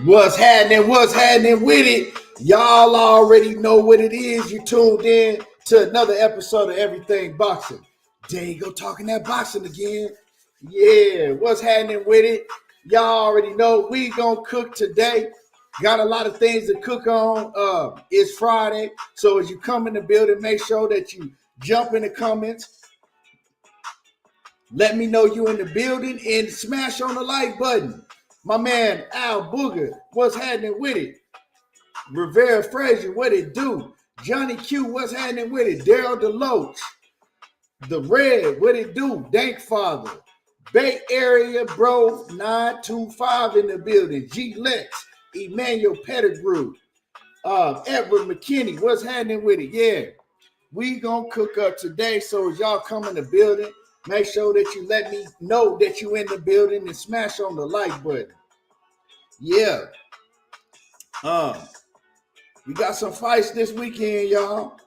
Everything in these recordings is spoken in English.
What's happening with it? Y'all already know what it is. You tuned in to another episode of Everything Boxing. There you go, talking that boxing again. Yeah, what's happening with it? Y'all already know we gonna cook today. Got a lot of things to cook on. It's Friday, so as you come in the building, make sure that you jump in the comments. Let me know you in the building and smash on the like button. My man Al Booger, what's happening with it? Rivera Frazier, what it do? Johnny Q, what's happening with it? Daryl DeLoach, The Red, what it do? Dank Father, Bay Area Bro 925 in the building. G Lex, Emmanuel Pettigrew, Edward McKinney, what's happening with it? Yeah, we gonna cook up today. So as y'all come in the building, make sure that you let me know that you in the building and smash on the like button. Yeah. We got some fights this weekend, y'all.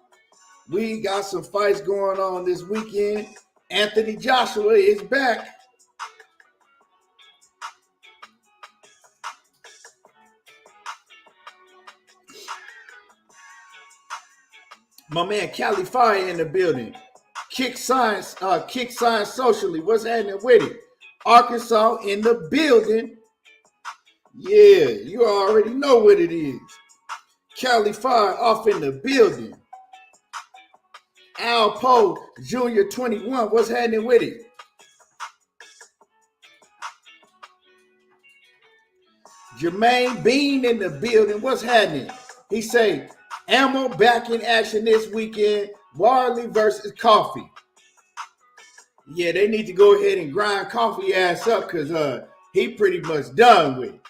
We got some fights going on this weekend. Anthony Joshua is back. My man Cali Fire in the building. Kick Science Socially. What's happening with it? Arkansas in the building. Yeah, you already know what it is. Cali Fire off in the building. Al Poe Jr. 21. What's happening with it? Jermaine Bean in the building. What's happening? He say, Ammo back in action this weekend. Warley versus Coffee. Yeah, they need to go ahead and grind Coffee ass up because he pretty much done with it.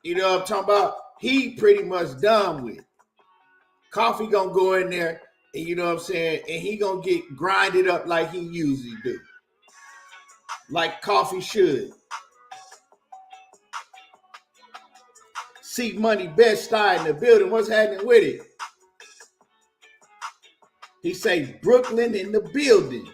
You know what I'm talking about? He pretty much done with it. Coffee gonna go in there, and you know what I'm saying, and he gonna get grinded up like he usually do. Like Coffee should. See Money Best Style in the building. What's happening with it? He say Brooklyn in the building.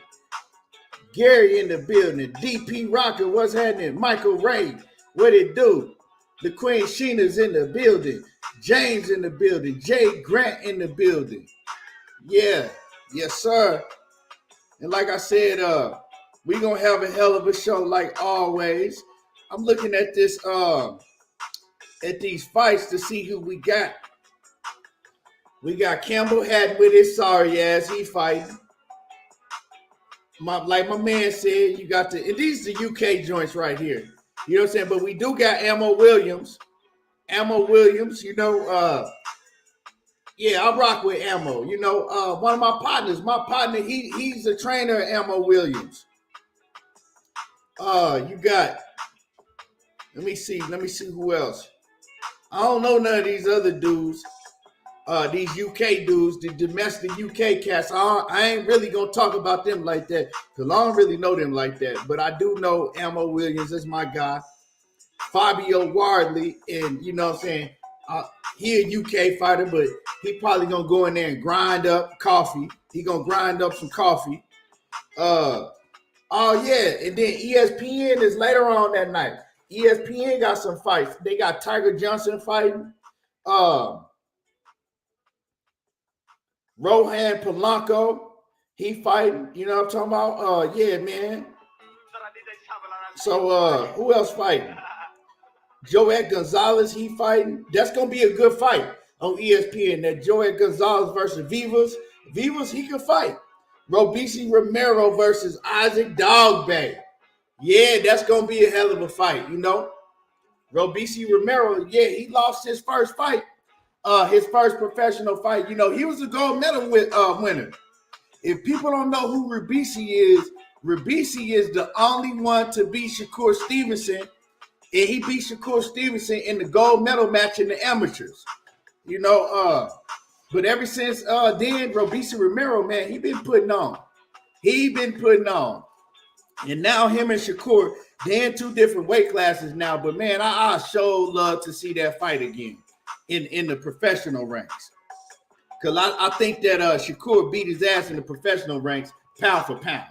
Gary in the building. DP Rocker, what's happening? Michael Ray, what it do? The Queen Sheena's in the building. James in the building. Jay Grant in the building. Yeah, yes, sir. And like I said, we gonna have a hell of a show like always. I'm looking at this, at these fights to see who we got. We got Campbell Hatton with his sorry ass. He fighting. Like my man said, you got and these are the UK joints right here. You know what I'm saying? But we do got Ammo Williams. Ammo Williams, you know, yeah, I rock with Ammo. You know, one of my partner, he's a trainer at Ammo Williams. You got, let me see who else. I don't know none of these other dudes. These UK dudes, the domestic UK cats, I ain't really gonna talk about them like that because I don't really know them like that. But I do know Ammo Williams is my guy. Fabio Wardley, and you know what I'm saying, he a UK fighter, but he probably gonna go in there and grind up Coffee. He gonna grind up some Coffee. Oh yeah, and then ESPN is later on that night. ESPN got some fights. They got Tiger Johnson fighting. Rohan Polanco, he fighting. You know what I'm talking about? Yeah, man. So who else fighting? Joet Gonzalez, he fighting. That's gonna be a good fight on ESPN. That Joet Gonzalez versus Vivas. Vivas, he can fight. Robeisy Romero versus Isaac Dogbay. Yeah, that's gonna be a hell of a fight, you know. Robeisy Romero, yeah, he lost his first fight. His first professional fight, you know, he was a gold medal winner. If people don't know who Robeisy is the only one to beat Shakur Stevenson, and he beat Shakur Stevenson in the gold medal match in the amateurs. You know, but ever since then, Robeisy Romero, man, he been putting on. And now him and Shakur, they're in two different weight classes now, but man, I sure love to see that fight again. In the professional ranks. Because I think that Shakur beat his ass in the professional ranks pound for pound.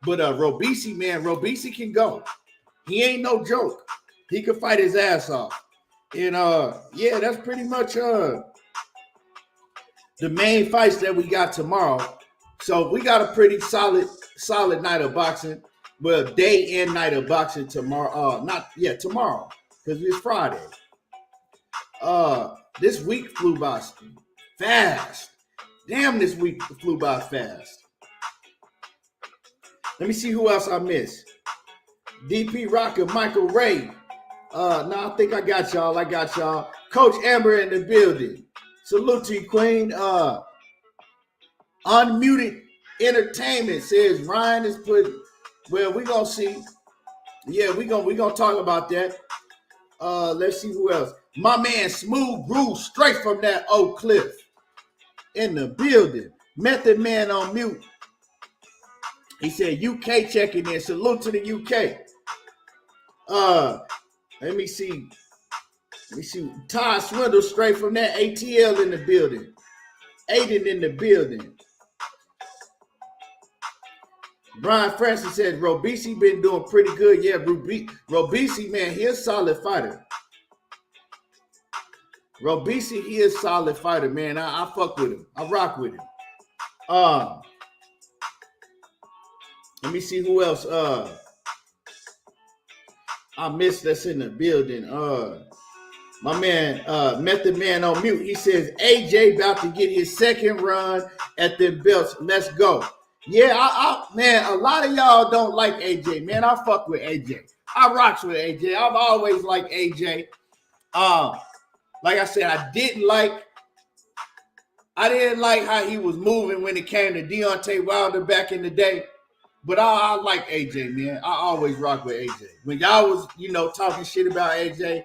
But Robeisy, man, Robeisy can go. He ain't no joke. He can fight his ass off. And yeah, that's pretty much the main fights that we got tomorrow. So we got a pretty solid night of boxing. Well, day and night of boxing tomorrow. Tomorrow because it's Friday. This week flew by fast. Damn, this week flew by fast. Let me see who else I missed. DP Rocker, Michael Ray. I think I got y'all. Coach Amber in the building. Salute to you, Queen. Unmuted Entertainment says Ryan is put. Well, we gonna see. Yeah, we gonna talk about that. Let's see who else. My man Smooth Groove straight from that Oak Cliff in the building. Method Man on mute. He said UK checking in. Salute to the UK. Let me see. Todd Swindle straight from that ATL in the building. Aiden in the building. Brian Francis said Robisi been doing pretty good. Yeah, Robisi, man, he is a solid fighter. Robisi, he is a solid fighter, man. I fuck with him. I rock with him. Let me see who else. I missed that's in the building. My man, Method Man on mute. He says AJ about to get his second run at the belts. Let's go. Yeah, man, a lot of y'all don't like AJ, man. I fuck with AJ. I rocks with AJ. I've always liked AJ. Like I said, I didn't like how he was moving when it came to Deontay Wilder back in the day. But I like AJ, man. I always rock with AJ. When y'all was, talking shit about AJ,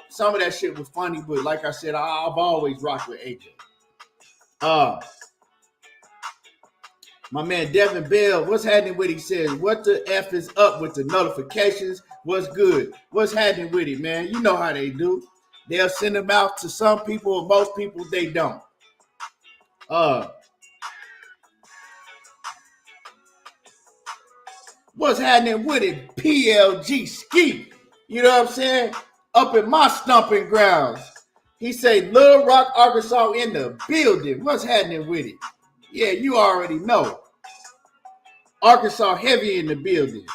some of that shit was funny. But like I said, I've always rocked with AJ. My man Devin Bell, what's happening with it? He says, what the F is up with the notifications? What's good? What's happening with it, man? You know how they do. They'll send them out to some people, most people they don't. What's happening with it? PLG Ski. You know what I'm saying? Up in my stomping grounds. He say Little Rock, Arkansas in the building. What's happening with it? Yeah, you already know. Arkansas heavy in the building.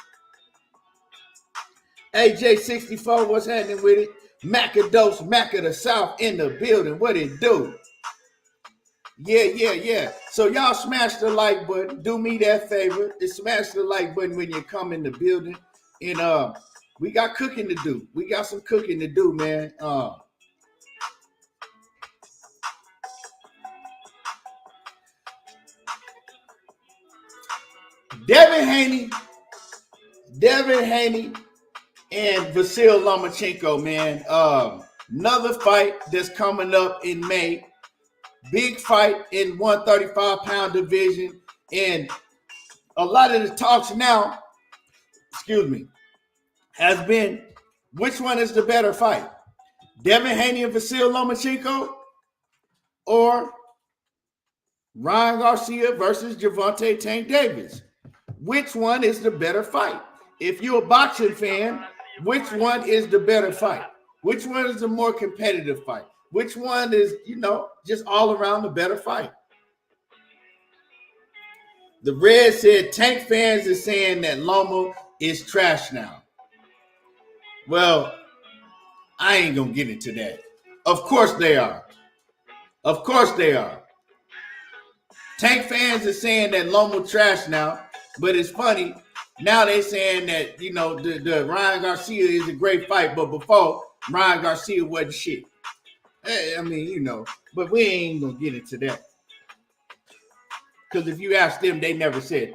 AJ64, what's happening with it? Macadose, Mac of the South in the building. What it do? Yeah. So y'all smash the like button. Do me that favor. Smash the like button when you come in the building. And we got cooking to do. We got some cooking to do, man. Devin Haney and Vasil Lomachenko, man. Another fight that's coming up in May. Big fight in 135-pound division. And a lot of the talks now, has been which one is the better fight? Devin Haney and Vasil Lomachenko or Ryan Garcia versus Gervonta Tank Davis? Which one is the better fight? If you're a boxing fan, which one is the better fight? Which one is the more competitive fight? Which one is, just all around the better fight? The Red said Tank fans is saying that Loma is trash now. Well, I ain't going to get into that. Of course they are. Tank fans are saying that Loma trash now, but it's funny. Now they saying that, the Ryan Garcia is a great fight, but before, Ryan Garcia wasn't shit. I mean, but we ain't going to get into that. Because if you ask them, they never said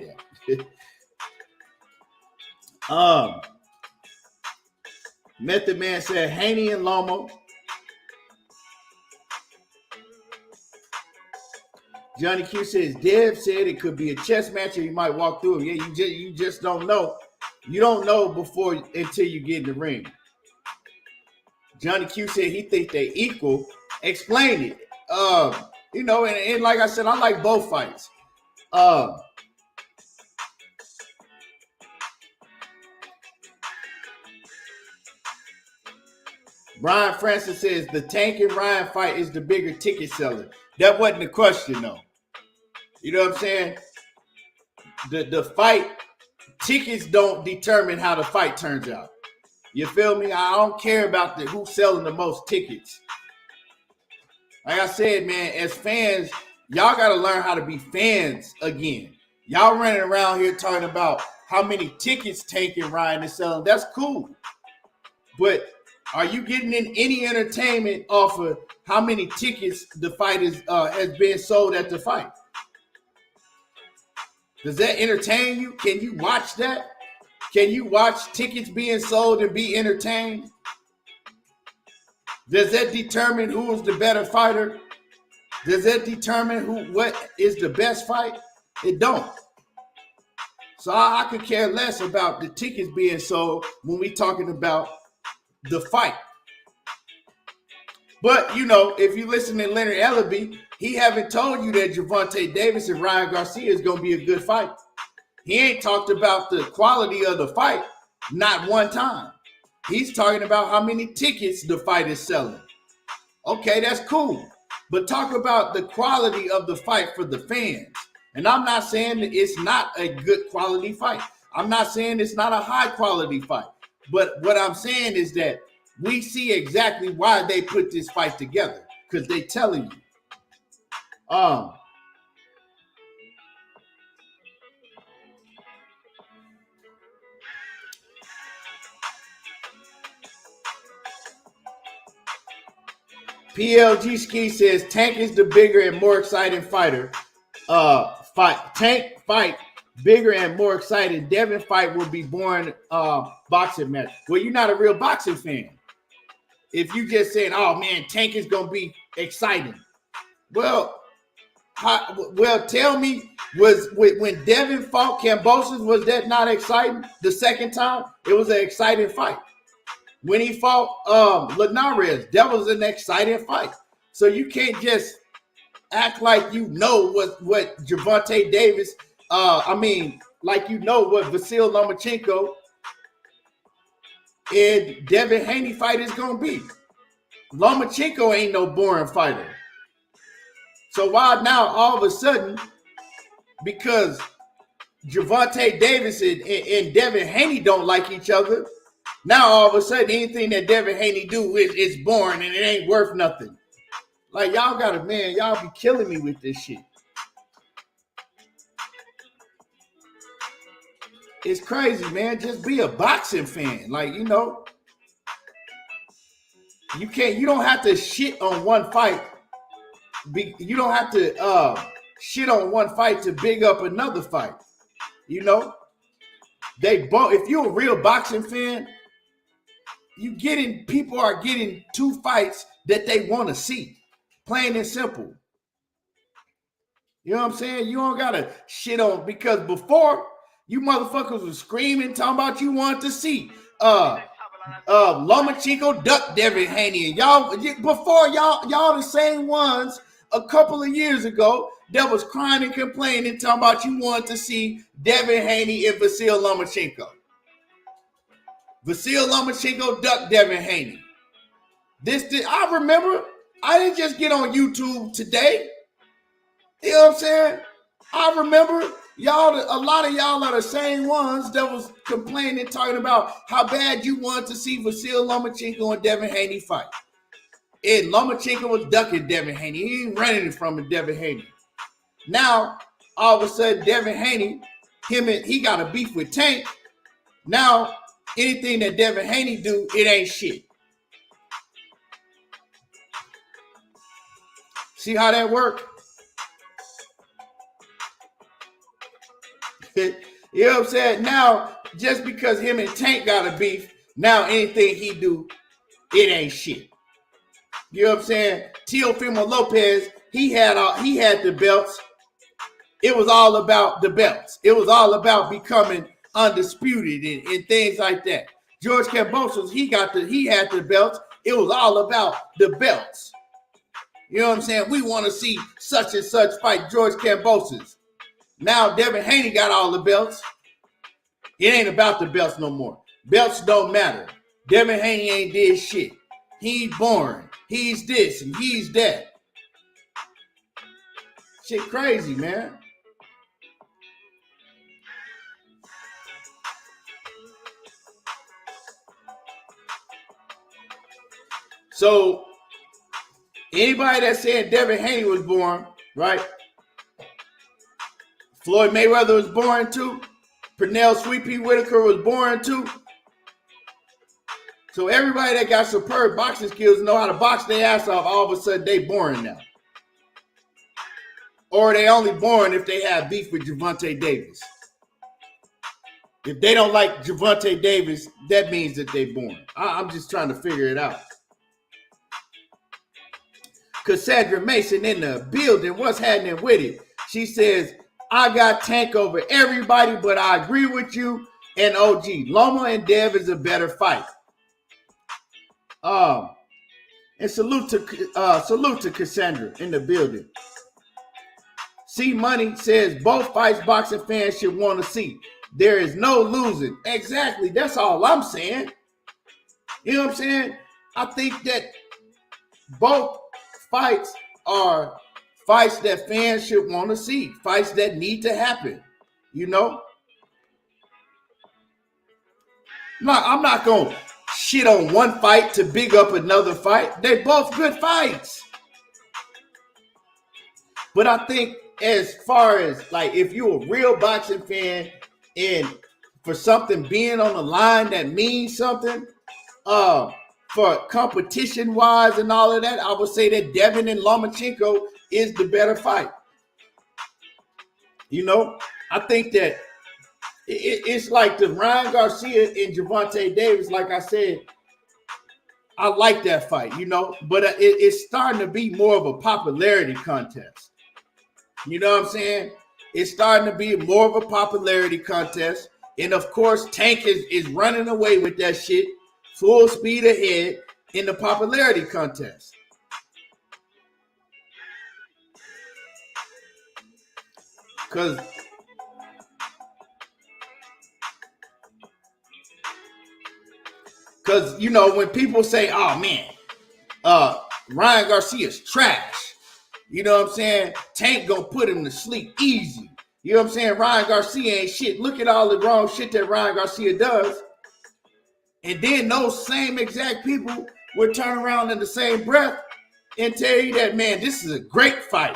that. Method Man said Haney and Loma. Johnny Q says Dev said it could be a chess match or you might walk through him. Yeah, you just don't know. You don't know until you get in the ring. Johnny Q said he think they equal. Explain it. And like I said, I like both fights. Brian Francis says the Tank and Ryan fight is the bigger ticket seller. That wasn't the question, though. You know what I'm saying? The fight, tickets don't determine how the fight turns out. You feel me? I don't care about who's selling the most tickets. Like I said, man, as fans, y'all got to learn how to be fans again. Y'all running around here talking about how many tickets Tank and Ryan is selling. That's cool. But are you getting in any entertainment off of how many tickets the fight has been sold at the fight? Does that entertain you? Can you watch that? Can you watch tickets being sold and be entertained? Does that determine who is the better fighter? Does that determine what is the best fight? It don't. So I could care less about the tickets being sold when we talking about the fight. But, you know, if you listen to Leonard Ellaby, he haven't told you that Gervonta Davis and Ryan Garcia is going to be a good fight. He ain't talked about the quality of the fight, not one time. He's talking about how many tickets the fight is selling. Okay, that's cool. But talk about the quality of the fight for the fans. And I'm not saying that it's not a good quality fight. I'm not saying it's not a high quality fight. But what I'm saying is that we see exactly why they put this fight together, because they telling you. PLG Ski says Tank is the bigger and more exciting fighter. Tank fight bigger and more exciting. Devin fight will be boring boxing match. Well, you're not a real boxing fan. If you just saying, oh man, Tank is gonna be exciting. Well, tell me, when Devin fought Kambosos, was that not exciting? The second time, it was an exciting fight. When he fought Linares, that was an exciting fight. So you can't just act like you know what Gervonta Davis, like you know what Vasyl Lomachenko and Devin Haney fight is going to be. Lomachenko ain't no boring fighter. So why now all of a sudden, because Gervonta Davis and Devin Haney don't like each other, now all of a sudden anything that Devin Haney do is boring and it ain't worth nothing. Like y'all y'all be killing me with this shit. It's crazy, man. Just be a boxing fan. Like, you know, you don't have to shit on one fight. You don't have to shit on one fight to big up another fight. You know, if you're a real boxing fan, people are getting two fights that they want to see. Plain and simple. You know what I'm saying? You don't gotta shit on, because before you motherfuckers was screaming, talking about you wanted to see Lomachenko duck Devin Haney. And y'all the same ones a couple of years ago that was crying and complaining, talking about you wanted to see Devin Haney and Vasyl Lomachenko. Vasyl Lomachenko duck Devin Haney. I remember. I didn't just get on YouTube today. You know what I'm saying? I remember a lot of y'all are the same ones that was complaining, talking about how bad you wanted to see Vasyl Lomachenko and Devin Haney fight. And Lomachenko was ducking Devin Haney. He ain't running from Devin Haney. Now, all of a sudden, Devin Haney, he got a beef with Tank. Now, anything that Devin Haney do, it ain't shit. See how that work? You know what I'm saying? Now, just because him and Tank got a beef, now anything he do, it ain't shit. You know what I'm saying? Teofimo Lopez, he had the belts. It was all about the belts. It was all about becoming undisputed and things like that. George Kambosos, he had the belts. It was all about the belts. You know what I'm saying? We want to see such and such fight George Kambosos. Now Devin Haney got all the belts. It ain't about the belts no more. Belts don't matter. Devin Haney ain't did shit. He's boring. He's this and he's that. Shit crazy, man. So anybody that said Devin Haney was boring, right? Floyd Mayweather was boring too. Pernell Sweet Pea Whitaker was boring too. So everybody that got superb boxing skills know how to box their ass off. All of a sudden, they boring now. Or they only boring if they have beef with Gervonta Davis. If they don't like Gervonta Davis, that means that they boring. I'm just trying to figure it out. Cassandra Mason in the building. What's happening with it? She says, I got Tank over everybody, but I agree with you and OG. Loma and Dev is a better fight. And salute to Cassandra in the building. C Money says both fights boxing fans should want to see. There is no losing. Exactly. That's all I'm saying. You know what I'm saying? I think that both fights are fights that fans should want to see. Fights that need to happen. You know? I'm not going to shit on one fight to big up another fight. They're both good fights. But I think as far as, like, if you're a real boxing fan and for something being on the line that means something, for competition-wise and all of that, I would say that Devin and Lomachenko is the better fight. You know, I think that it's like the Ryan Garcia and Gervonta Davis. Like I said, I like that fight, you know, but it's starting to be more of a popularity contest. You know what I'm saying? It's starting to be more of a popularity contest. And of course, Tank is running away with that shit full speed ahead in the popularity contest. Because you know, when people say, oh man, Ryan Garcia's trash, you know what I'm saying? Tank gonna put him to sleep easy. You know what I'm saying? Ryan Garcia ain't shit. Look at all the wrong shit that Ryan Garcia does. And then those same exact people will turn around in the same breath and tell you that, man, this is a great fight.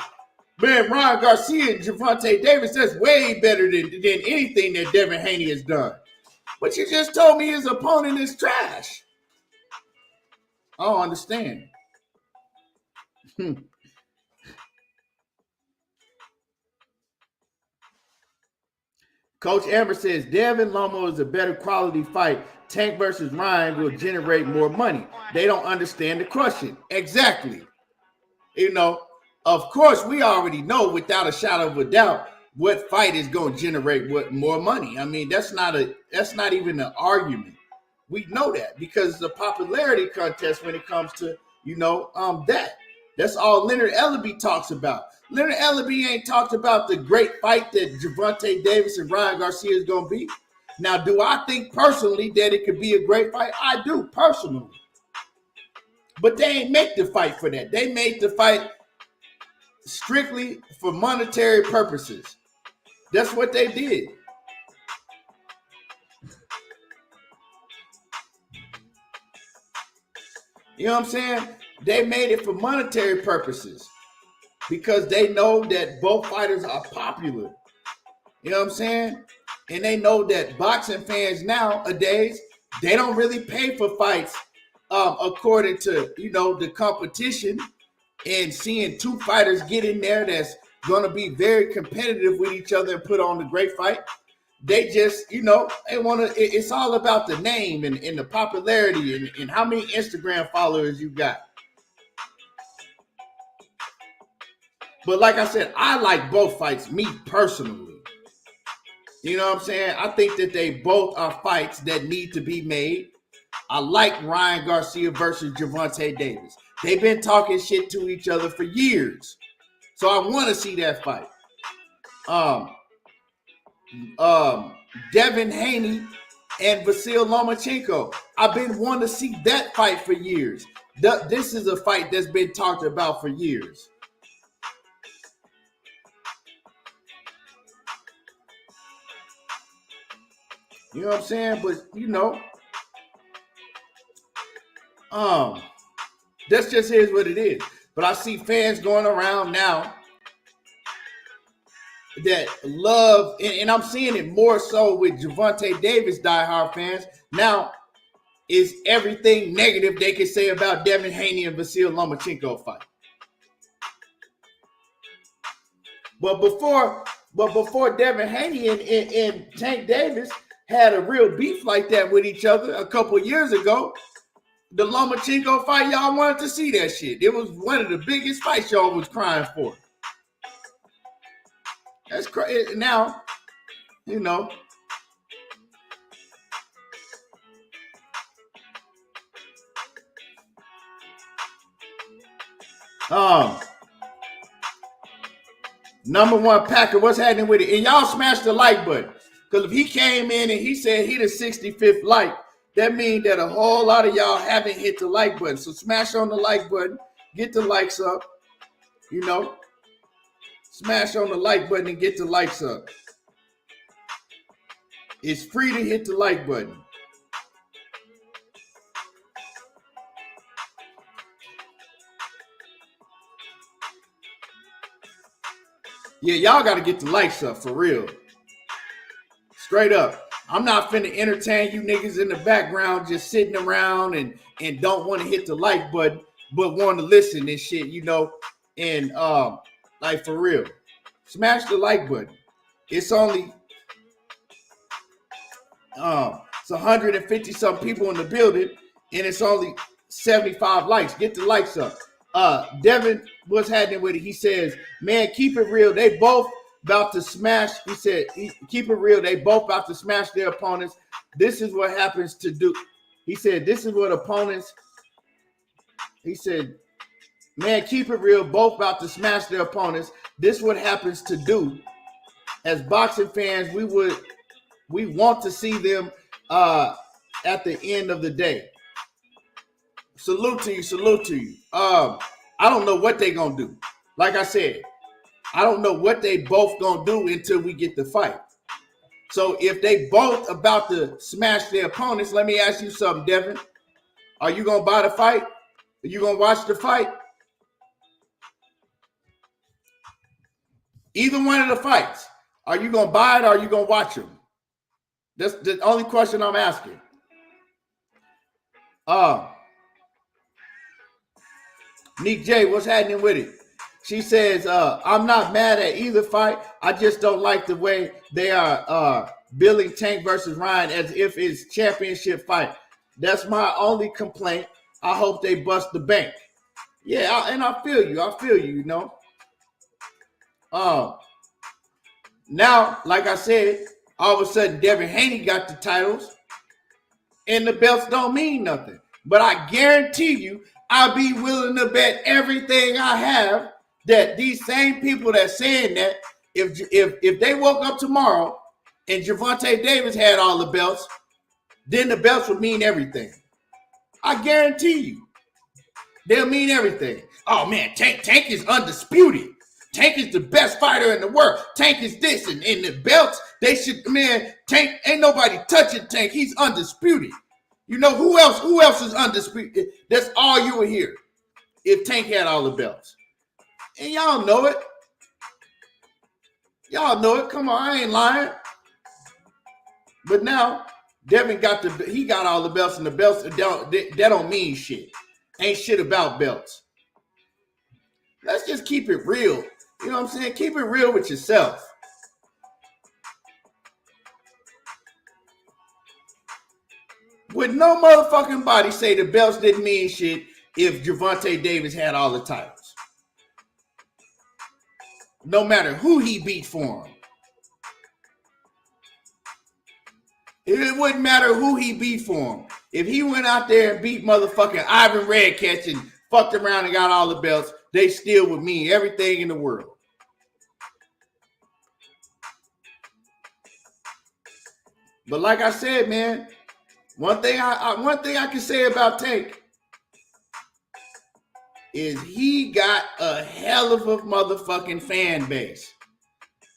Man, Ryan Garcia and Gervonta Davis, that's way better than anything that Devin Haney has done. But you just told me his opponent is trash. I don't understand. Coach Amber says, Devin Lomo is a better quality fight. Tank versus Ryan will generate more money. They don't understand the question. Exactly. You know, of course, we already know without a shadow of a doubt what fight is going to generate what more money. I mean, that's not even an argument. We know that because it's a popularity contest when it comes to, you know, that's all Leonard Ellaby talks about. Leonard Ellaby ain't talked about the great fight that Gervonta Davis and Ryan Garcia is going to be. Now, do I think personally that it could be a great fight? I do, personally. But they ain't make the fight for that. They made the fight strictly for monetary purposes. That's what they did. You know what I'm saying? They made it for monetary purposes because they know that both fighters are popular. You know what I'm saying? And they know that boxing fans nowadays, they don't really pay for fights according to, you know, the competition and seeing two fighters get in there that's going to be very competitive with each other and put on a great fight. They just, you know, they want to, it's all about the name and the popularity and how many Instagram followers you got. But like I said, I like both fights, me personally. You know what I'm saying? I think that they both are fights that need to be made. I like Ryan Garcia versus Gervonta Davis. They've been talking shit to each other for years. So I want to see that fight. Devin Haney and Vasil Lomachenko. I've been wanting to see that fight for years. This is a fight that's been talked about for years. You know what I'm saying? But that's just is what it is. But I see fans going around now that love, and I'm seeing it more so with Gervonta Davis diehard fans. Now, is everything negative they can say about Devin Haney and Vasyl Lomachenko fight. But before Devin Haney and Tank Davis had a real beef like that with each other a couple years ago, the Lomachenko fight, y'all wanted to see that shit. It was one of the biggest fights y'all was crying for. That's crazy. Now, number one Packer, what's happening with it? And y'all smash the like button. Because if he came in and he said he the 65th like, that means that a whole lot of y'all haven't hit the like button. So smash on the like button. Get the likes up. Smash on the like button and get the likes up. It's free to hit the like button. Yeah, y'all got to get the likes up for real. Straight up. I'm not finna entertain you niggas in the background just sitting around and don't want to hit the like button, but want to listen and shit, and like for real. Smash the like button. It's only it's 150 some people in the building, and it's only 75 likes. Get the likes up. Devin, what's happening with it? He says, man, keep it real. They both about to smash. He said, keep it real. They both about to smash their opponents. This is what happens to do. He said, this is what opponents. He said, man, keep it real. Both about to smash their opponents. This is what happens to do. As boxing fans, we want to see them at the end of the day. Salute to you. Salute to you. I don't know what they're going to do. Like I said, I don't know what they both going to do until we get the fight. So if they both about to smash their opponents, let me ask you something, Devin. Are you going to buy the fight? Are you going to watch the fight? Either one of the fights. Are you going to buy it or are you going to watch them? That's the only question I'm asking. Nick J, what's happening with it? She says, I'm not mad at either fight. I just don't like the way they are billing Tank versus Ryan as if it's championship fight. That's my only complaint. I hope they bust the bank. Yeah, and I feel you. Now, like I said, all of a sudden Devin Haney got the titles and the belts don't mean nothing. But I guarantee you, I'll be willing to bet everything I have that these same people that saying that, if they woke up tomorrow and Gervonta Davis had all the belts, then the belts would mean everything. I guarantee you. They'll mean everything. Oh man, Tank is undisputed. Tank is the best fighter in the world. Tank is this and the belts, they should, man, Tank, ain't nobody touching Tank. He's undisputed. You know who else? Who else is undisputed? That's all you would hear if Tank had all the belts. And y'all know it. Y'all know it. Come on, I ain't lying. But now Devin got all the belts, and the belts that don't mean shit. Ain't shit about belts. Let's just keep it real. You know what I'm saying? Keep it real with yourself. Would no motherfucking body say the belts didn't mean shit if Gervonta Davis had all the titles? No matter who he beat for him. It wouldn't matter who he beat for him. If he went out there and beat motherfucking Ivan Redcatch and fucked around and got all the belts, they still would mean everything in the world. But like I said, man, one thing I can say about Tank, is he got a hell of a motherfucking fan base.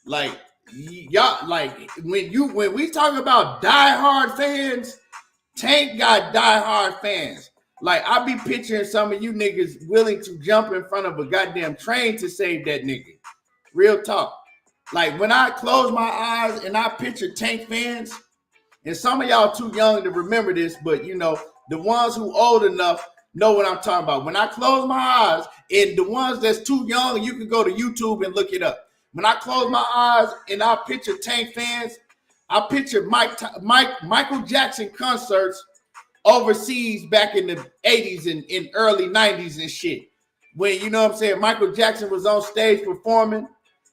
Like y'all, like when we talk about diehard fans, Tank got diehard fans. Like I be picturing some of you niggas willing to jump in front of a goddamn train to save that nigga. Real talk. Like when I close my eyes and I picture Tank fans, and some of y'all too young to remember this, but you know, the ones who old enough know what I'm talking about. When I close my eyes, and the ones that's too young, you can go to YouTube and look it up. When I close my eyes and I picture Tank fans, I picture Michael Jackson concerts overseas back in the 80s and early 90s and shit. When, you know what I'm saying, Michael Jackson was on stage performing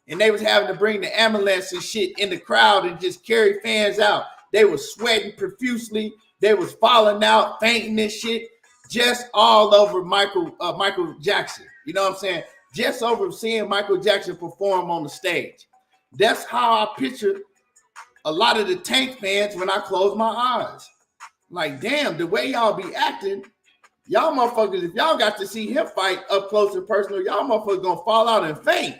and they was having to bring the ambulance and shit in the crowd and just carry fans out. They was sweating profusely. They was falling out, fainting and shit, just all over Michael Jackson. You know what I'm saying? Just over seeing Michael Jackson perform on the stage. That's how I picture a lot of the Tank fans when I close my eyes. Like, damn, the way y'all be acting, y'all motherfuckers, if y'all got to see him fight up close and personal, y'all motherfuckers gonna fall out and faint.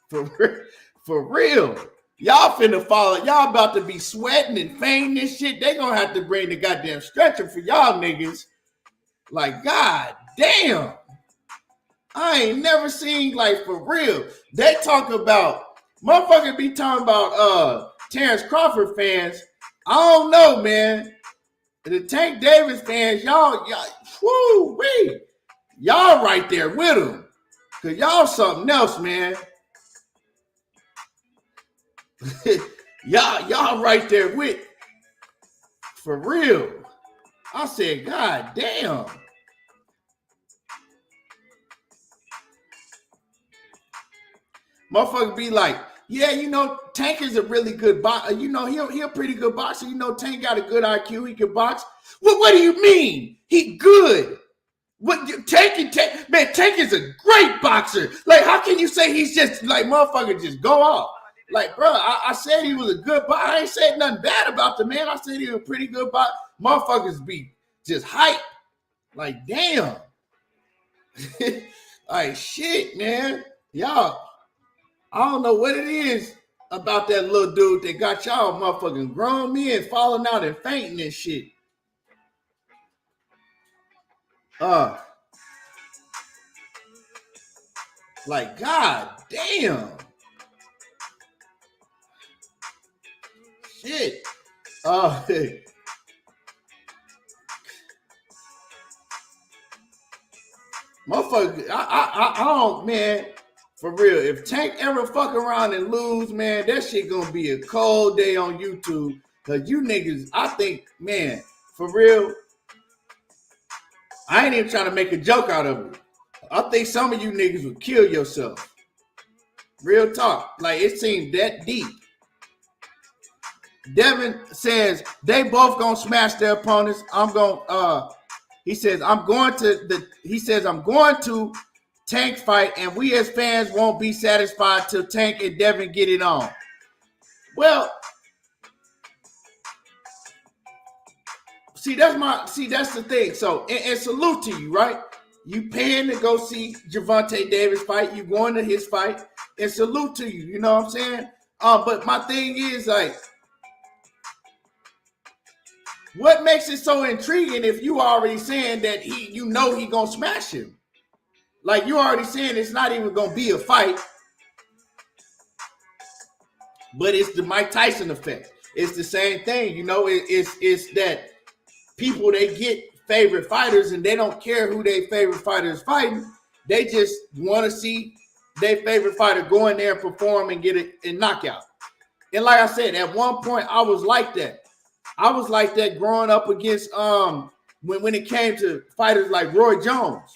For real. Y'all finna fall. Y'all about to be sweating and fainting and shit. They gonna have to bring the goddamn stretcher for y'all niggas. Like, god damn. I ain't never seen, like, for real. They talk about, motherfuckers be talking about Terrence Crawford fans. I don't know, man. The Tank Davis fans, y'all, woo-wee. Y'all right there with him. Because y'all something else, man. y'all right there with, for real. I said, god damn. Motherfucker be like, yeah, you know, Tank is a really good boxer. You know, he a pretty good boxer. You know, Tank got a good IQ. He can box. Well, what do you mean? He good. Tank is a great boxer. Like, how can you say he's just like motherfucker just go off? Like, bro, I said he was a good boxer. I ain't said nothing bad about the man. I said he was a pretty good boxer. Motherfuckers be just hype. Like, damn. Like, shit, man. Y'all, I don't know what it is about that little dude that got y'all motherfucking grown men falling out and fainting and shit. Like, god damn. Shit. Motherfucker, I don't, man. For real, if Tank ever fuck around and lose, man, that shit gonna be a cold day on YouTube. Cause you niggas, I think, man, for real, I ain't even trying to make a joke out of it. I think some of you niggas would kill yourself. Real talk. Like, it seems that deep. Devin says they both gonna smash their opponents. I'm going to Tank fight, and we as fans won't be satisfied till Tank and Devin get it on. Well, that's the thing. So, and salute to you, right? You paying to go see Gervonta Davis fight. You going to his fight, and salute to you. You know what I'm saying? But my thing is, like, what makes it so intriguing if you already saying that he gonna smash him? Like, you already saying it's not even gonna be a fight, but it's the Mike Tyson effect. It's the same thing, you know. It's that people, they get favorite fighters and they don't care who their favorite fighter is fighting. They just want to see their favorite fighter go in there and perform and get a knockout. And like I said, at one point I was like that. I was like that growing up against when it came to fighters like Roy Jones.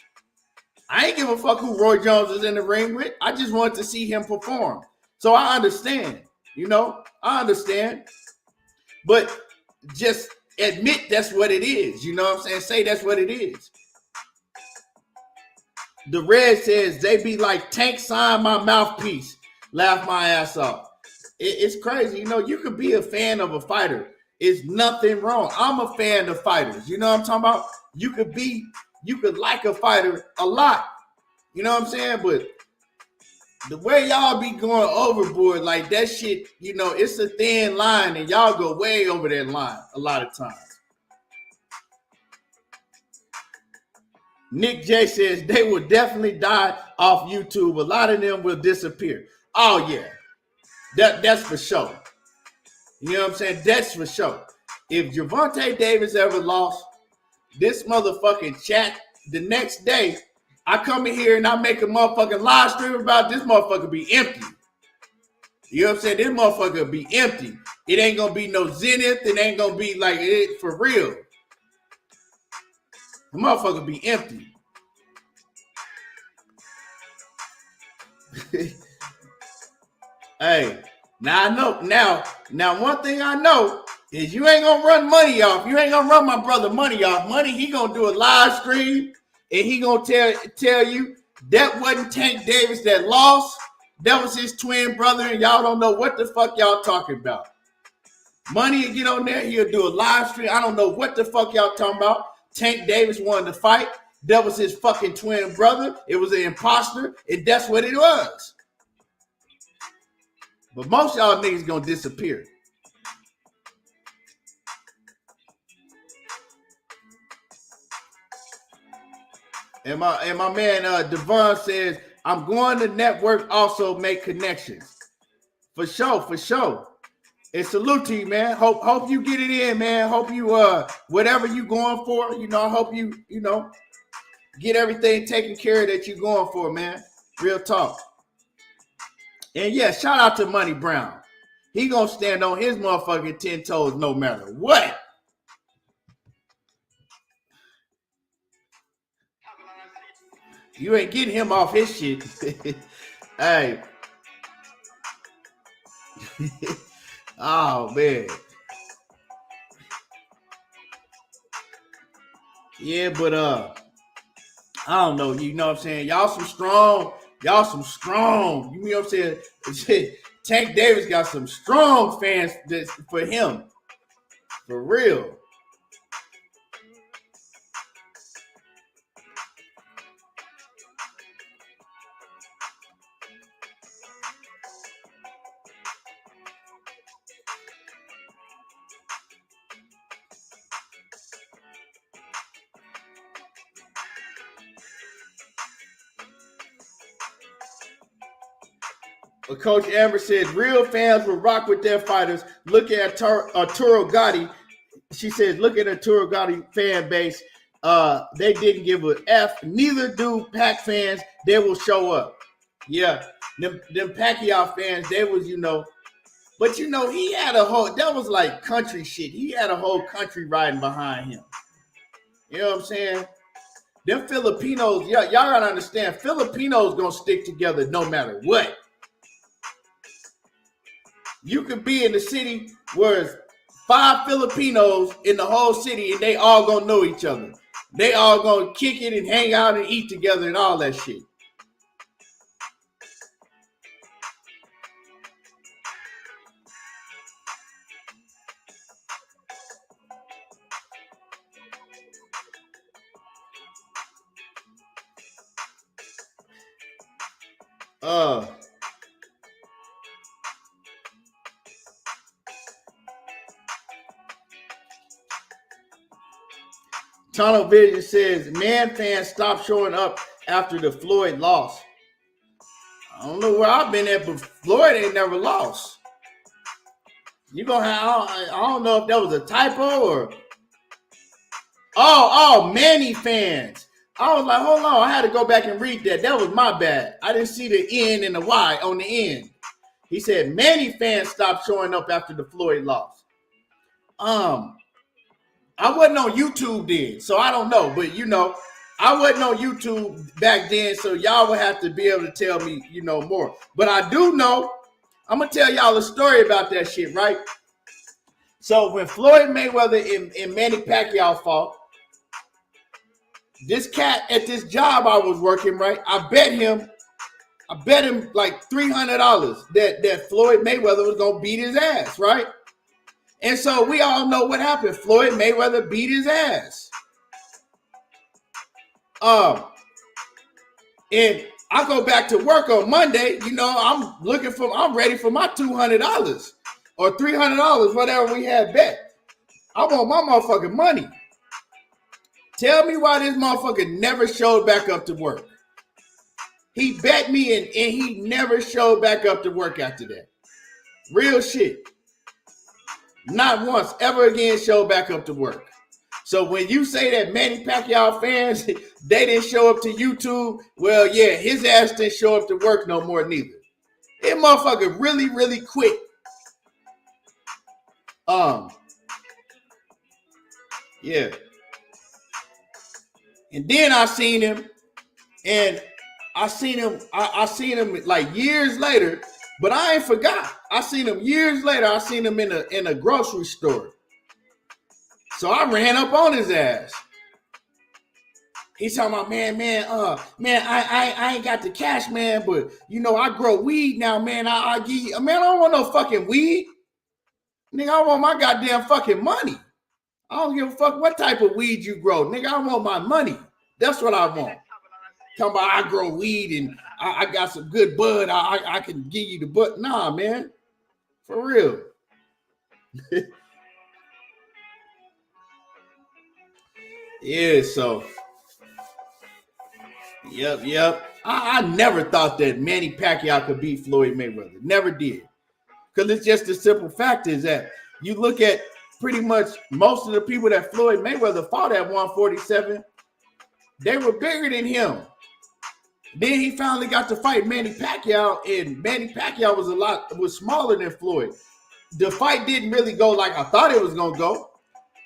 I ain't give a fuck who Roy Jones is in the ring with. I just wanted to see him perform. So I understand, you know, I understand. But just admit that's what it is. You know what I'm saying? Say that's what it is. The Red says they be like, Tank sign my mouthpiece. Laugh my ass off. It's crazy. You know, you could be a fan of a fighter. It's nothing wrong. I'm a fan of fighters. You know what I'm talking about? You could be You could like a fighter a lot. You know what I'm saying? But the way y'all be going overboard, like that shit, you know, it's a thin line and y'all go way over that line a lot of times. Nick J says they will definitely die off YouTube. A lot of them will disappear. Oh, yeah. That's for sure. You know what I'm saying? That's for sure. If Gervonta Davis ever lost, this motherfucking chat the next day, I come in here and I make a motherfucking live stream about this motherfucker be empty. You know what I'm saying? This motherfucker be empty. It ain't gonna be no zenith. It ain't gonna be like it for real. The motherfucker be empty. Hey, now I know. Now one thing I know is you ain't gonna run money off. You ain't gonna run my brother money off. Money, he gonna do a live stream and he gonna tell you that wasn't Tank Davis that lost. That was his twin brother, and y'all don't know what the fuck y'all talking about. Money will get on there. He'll do a live stream. I don't know what the fuck y'all talking about. Tank Davis won the fight. That was his fucking twin brother. It was an imposter, and that's what it was. But most y'all niggas gonna disappear. And my man Devon says, I'm going to network, also make connections. For sure. And salute to you, man. Hope you get it in, man. Hope you whatever you going for, you know, I hope you know, get everything taken care of that you going for, man. Real talk. And yeah, shout out to Money Brown. He gonna stand on his motherfucking 10 toes no matter what. You ain't getting him off his shit. Hey. Oh, man. Yeah, but I don't know. You know what I'm saying? Y'all some strong. You know what I'm saying? Tank Davis got some strong fans for him. For real. But Coach Amber said real fans will rock with their fighters. Look at Arturo Gotti. She says, look at Arturo Gotti fan base. They didn't give a F. Neither do Pac fans. They will show up. Yeah. Them Pacquiao fans, they was, you know. But, you know, he had a whole, that was like country shit. He had a whole country riding behind him. You know what I'm saying? Them Filipinos, y'all got to understand, Filipinos going to stick together no matter what. You could be in the city where it's 5 Filipinos in the whole city and they all gonna know each other. They all gonna kick it and hang out and eat together and all that shit. Tunnel Vision says, man fans stop showing up after the Floyd loss. I don't know where I've been at, but Floyd ain't never lost. You gonna have, I don't know if that was a typo or Manny fans. I was like, hold on, I had to go back and read that. That was my bad. I didn't see the N and the Y on the end. He said Manny fans stopped showing up after the Floyd loss. I wasn't on YouTube then, so I don't know. But, you know, I wasn't on YouTube back then, so y'all would have to be able to tell me, you know, more. But I do know, I'm going to tell y'all a story about that shit, right? So when Floyd Mayweather and Manny Pacquiao fought, this cat at this job I was working, right, I bet him like $300 that Floyd Mayweather was going to beat his ass, right? And so we all know what happened. Floyd Mayweather beat his ass. And I go back to work on Monday. You know, I'm ready for my $200 or $300, whatever we had bet. I want my motherfucking money. Tell me why this motherfucker never showed back up to work. He bet me and he never showed back up to work after that. Real shit. Not once ever again showed back up to work. So when you say that Manny Pacquiao fans, they didn't show up to YouTube, well, yeah, his ass didn't show up to work no more neither. That motherfucker really, really quit. Yeah. And then I seen him like years later, but I ain't forgot. I seen him years later. I seen him in a grocery store. So I ran up on his ass. He's talking about, man, I ain't got the cash, man, but you know, I grow weed now, man. I give you, man, I don't want no fucking weed. Nigga, I want my goddamn fucking money. I don't give a fuck what type of weed you grow. Nigga, I want my money. That's what I want. Talking about I grow weed and I got some good bud. I can give you the bud. Nah, man. For real. Yeah, so. Yep. I never thought that Manny Pacquiao could beat Floyd Mayweather. Never did. Because it's just the simple fact is that you look at pretty much most of the people that Floyd Mayweather fought at 147, they were bigger than him. Then he finally got to fight Manny Pacquiao, and Manny Pacquiao was smaller than Floyd. The fight didn't really go like I thought it was gonna go.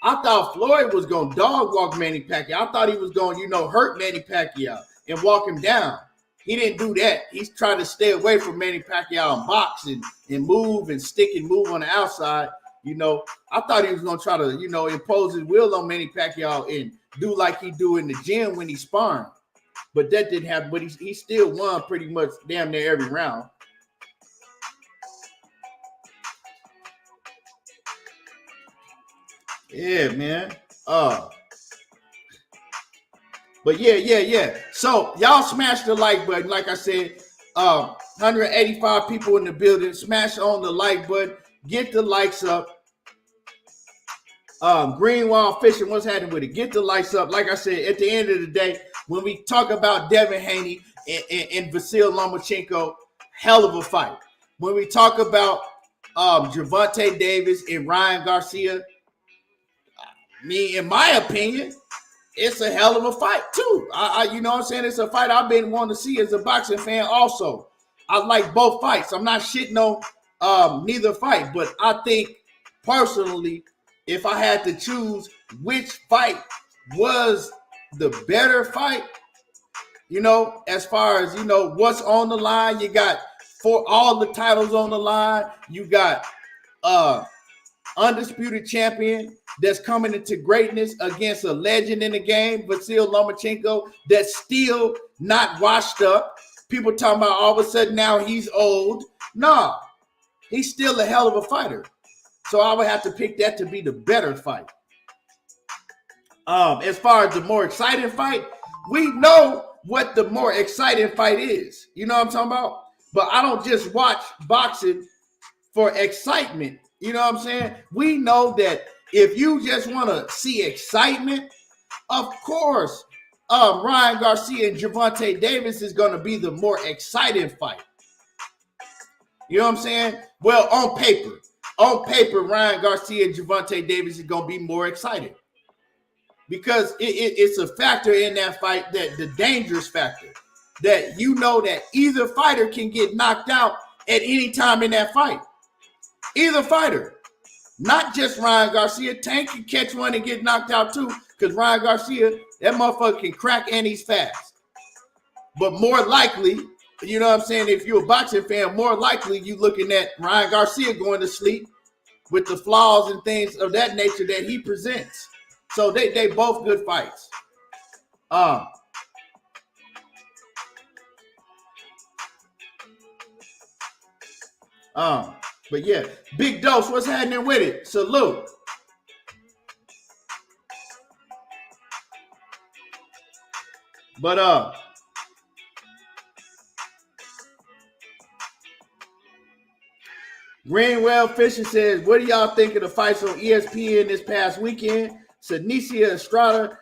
I thought Floyd was gonna dog walk Manny Pacquiao. I thought he was gonna, hurt Manny Pacquiao and walk him down. He didn't do that. He's trying to stay away from Manny Pacquiao and box and move and stick and move on the outside. I thought he was going to try to, impose his will on Manny Pacquiao and do like he do in the gym when he's sparring. But that didn't happen. But he still won pretty much damn near every round. Yeah, man. But yeah. So y'all smash the like button. Like I said, 185 people in the building. Smash on the like button. Get the likes up. Greenwald Fishing, what's happening with it? Get the likes up. Like I said, at the end of the day, when we talk about Devin Haney and Vasyl Lomachenko, hell of a fight. When we talk about Gervonta Davis and Ryan Garcia, in my opinion, it's a hell of a fight too. You know what I'm saying? It's a fight I've been wanting to see as a boxing fan also. I like both fights. I'm not shitting on neither fight, but I think personally, if I had to choose which fight was the better fight, as far as, what's on the line, you got all the titles on the line. You got undisputed champion that's coming into greatness against a legend in the game, Vasyl Lomachenko, that's still not washed up. People talking about all of a sudden now he's old. Nah, he's still a hell of a fighter. So I would have to pick that to be the better fight. As far as the more exciting fight, we know what the more exciting fight is. You know what I'm talking about? But I don't just watch boxing for excitement. You know what I'm saying? We know that if you just want to see excitement, of course, Ryan Garcia and Gervonta Davis is going to be the more exciting fight. You know what I'm saying? Well, on paper, Ryan Garcia and Gervonta Davis is going to be more exciting because it's a factor in that fight, that the dangerous factor, that that either fighter can get knocked out at any time in that fight. Either fighter, not just Ryan Garcia. Tank can catch one and get knocked out too, because Ryan Garcia, that motherfucker can crack and he's fast. But more likely, you know what I'm saying, if you're a boxing fan, more likely you looking at Ryan Garcia going to sleep with the flaws and things of that nature that he presents. So they both good fights. But yeah, Big Dose, what's happening with it? Salute. But Greenwell Fisher says, what do y'all think of the fights on ESPN this past weekend? Sanicia Estrada,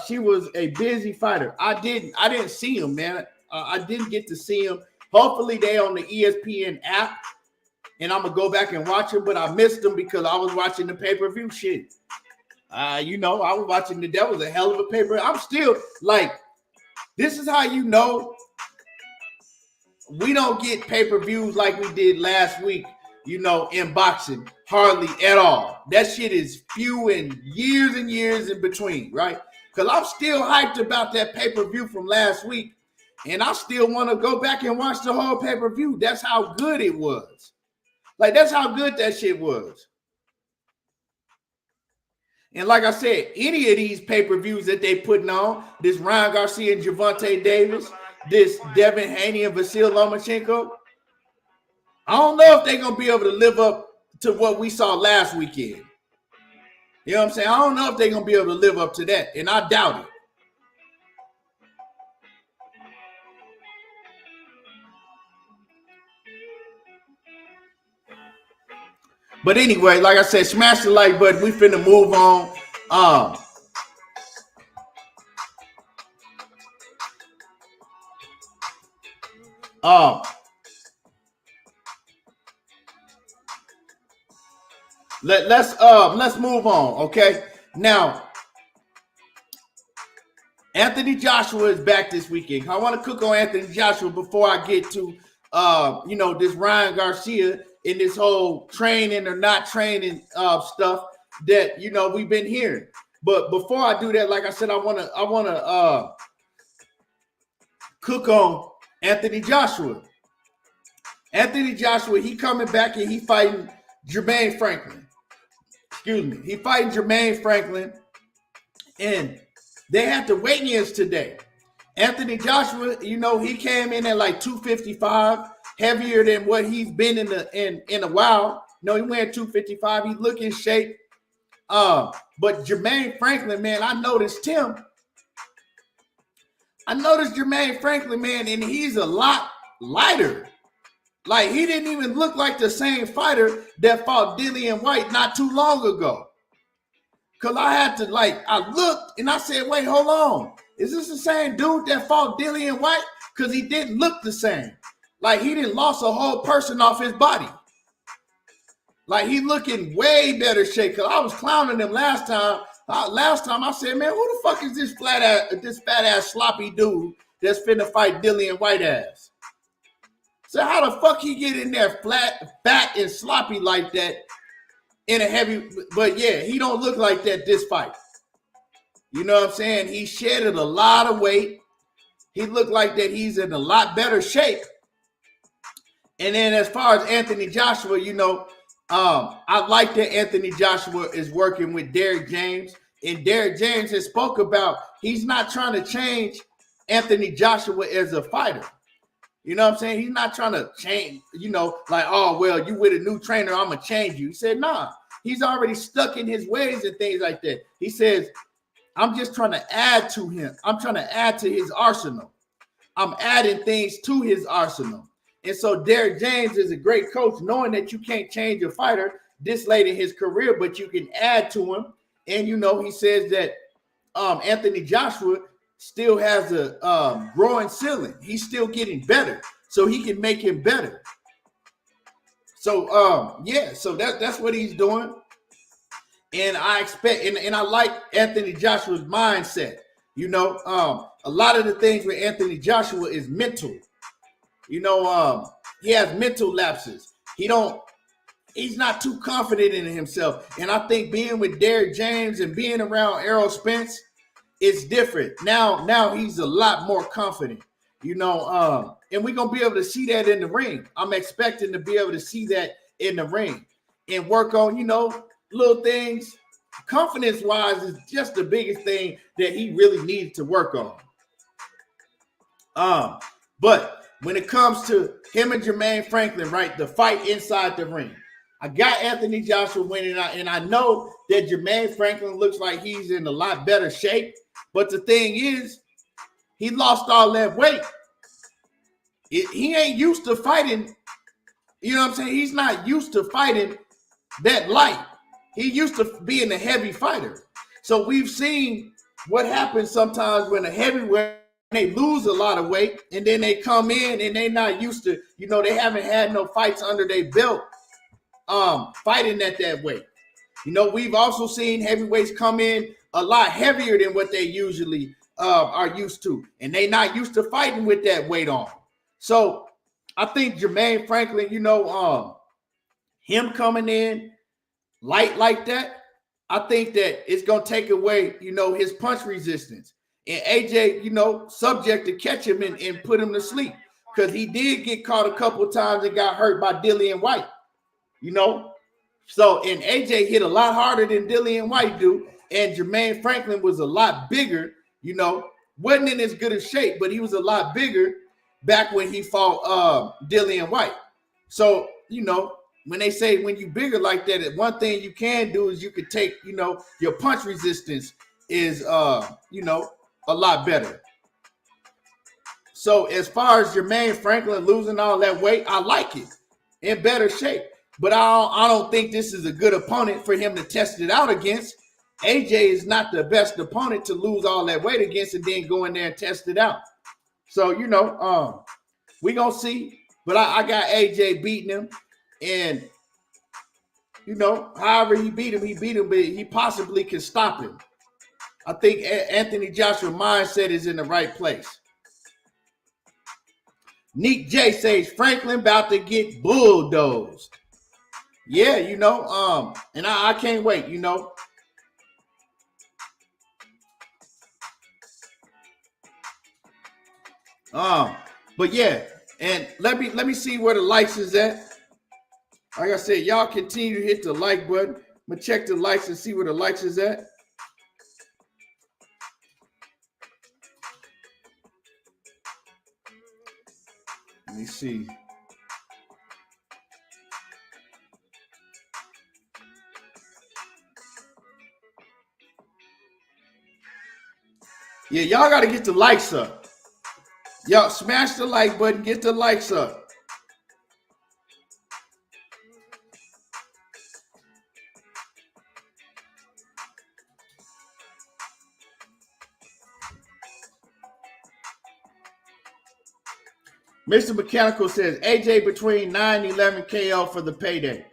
she was a busy fighter. I didn't see him, man. I didn't get to see him. Hopefully they on the ESPN app, and I'm gonna go back and watch them, but I missed them because I was watching the pay-per-view shit. I was watching that was a hell of a pay-per-view. I'm still like, this is how you know we don't get pay-per-views like we did last week, in boxing, hardly at all. That shit is few and years in between, right? Because I'm still hyped about that pay-per-view from last week, and I still want to go back and watch the whole pay-per-view. That's how good it was. Like, that's how good that shit was. And like I said, any of these pay-per-views that they putting on, this Ryan Garcia and Gervonta Davis, this Devin Haney and Vasil Lomachenko, I don't know if they're going to be able to live up to what we saw last weekend. You know what I'm saying? I don't know if they're going to be able to live up to that, and I doubt it. But anyway, like I said, smash the like button. We finna move on. Let's move on, okay? Now, Anthony Joshua is back this weekend. I want to cook on Anthony Joshua before I get to this Ryan Garcia and this whole training or not training stuff that we've been hearing. But before I do that, like I said, I wanna cook on Anthony Joshua. Anthony Joshua, he coming back and he fighting Jermaine Franklin. Excuse me. He fighting Jermaine Franklin, and they had the weigh-ins today. Anthony Joshua, he came in at like 255, heavier than what he's been in a while. He went 255. He look in shape. But Jermaine Franklin, man, I noticed Jermaine Franklin, man, and he's a lot lighter. Like, he didn't even look like the same fighter that fought Dillian White not too long ago. Because I looked and I said, wait, hold on. Is this the same dude that fought Dillian White? Because he didn't look the same. Like, he didn't lost a whole person off his body. Like, he looking way better shape. Because I was clowning him last time. I said, man, who the fuck is this fat ass sloppy dude that's finna fight Dillian White ass? So how the fuck he get in there fat and sloppy like that in a heavy? But yeah, he don't look like that this fight. You know what I'm saying? He shedded a lot of weight. He looked like that he's in a lot better shape. And then as far as Anthony Joshua, I like that Anthony Joshua is working with Derrick James. And Derrick James has spoke about he's not trying to change Anthony Joshua as a fighter. You know what I'm saying? He's not trying to change, like, oh, well, you with a new trainer, I'm going to change you. He said, nah, he's already stuck in his ways and things like that. He says, I'm just trying to add to him. I'm trying to add to his arsenal. I'm adding things to his arsenal. And so Derrick James is a great coach, knowing that you can't change a fighter this late in his career, but you can add to him. And, he says that Anthony Joshua still has a growing ceiling. He's still getting better, so he can make him better. So so that's what he's doing. And I expect, and I like Anthony Joshua's mindset. A lot of the things with Anthony Joshua is mental. He has mental lapses. He's not too confident in himself. And I think being with Derrick James and being around Errol Spence, it's different. Now he's a lot more confident, and we're going to be able to see that in the ring. I'm expecting to be able to see that in the ring and work on, little things. Confidence-wise is just the biggest thing that he really needs to work on. But when it comes to him and Jermaine Franklin, right, the fight inside the ring, I got Anthony Joshua winning, and I know that Jermaine Franklin looks like he's in a lot better shape. But the thing is, he lost all that weight. He ain't used to fighting. You know what I'm saying? He's not used to fighting that light. He used to being a heavy fighter. So we've seen what happens sometimes when a heavyweight, they lose a lot of weight and then they come in and they're not used to, they haven't had no fights under their belt fighting at that weight. We've also seen heavyweights come in a lot heavier than what they usually are used to, and they not used to fighting with that weight on. So I think Jermaine Franklin, him coming in light like that, I think that it's going to take away, his punch resistance. And AJ, subject to catch him and put him to sleep, because he did get caught a couple of times and got hurt by Dillian White, So, and AJ hit a lot harder than Dillian White do, and Jermaine Franklin was a lot bigger, wasn't in as good a shape, but he was a lot bigger back when he fought Dillian White. So, when they say when you bigger like that, one thing you can do is you could take, your punch resistance is, a lot better. So as far as Jermaine Franklin losing all that weight, I like it, in better shape. But I don't think this is a good opponent for him to test it out against. AJ is not the best opponent to lose all that weight against and then go in there and test it out. So, we're going to see. But I got AJ beating him. And, however he beat him, but he possibly can stop him. I think Anthony Joshua's mindset is in the right place. Neek J says Franklin about to get bulldozed. Yeah, and I can't wait, But yeah, and let me see where the likes is at. Like I said, y'all continue to hit the like button. I'm gonna check the likes and see where the likes is at. Let me see. Yeah, y'all got to get the likes up. Y'all smash the like button, get the likes up. Mr. Mechanical says AJ between 9 and 11 KO for the payday.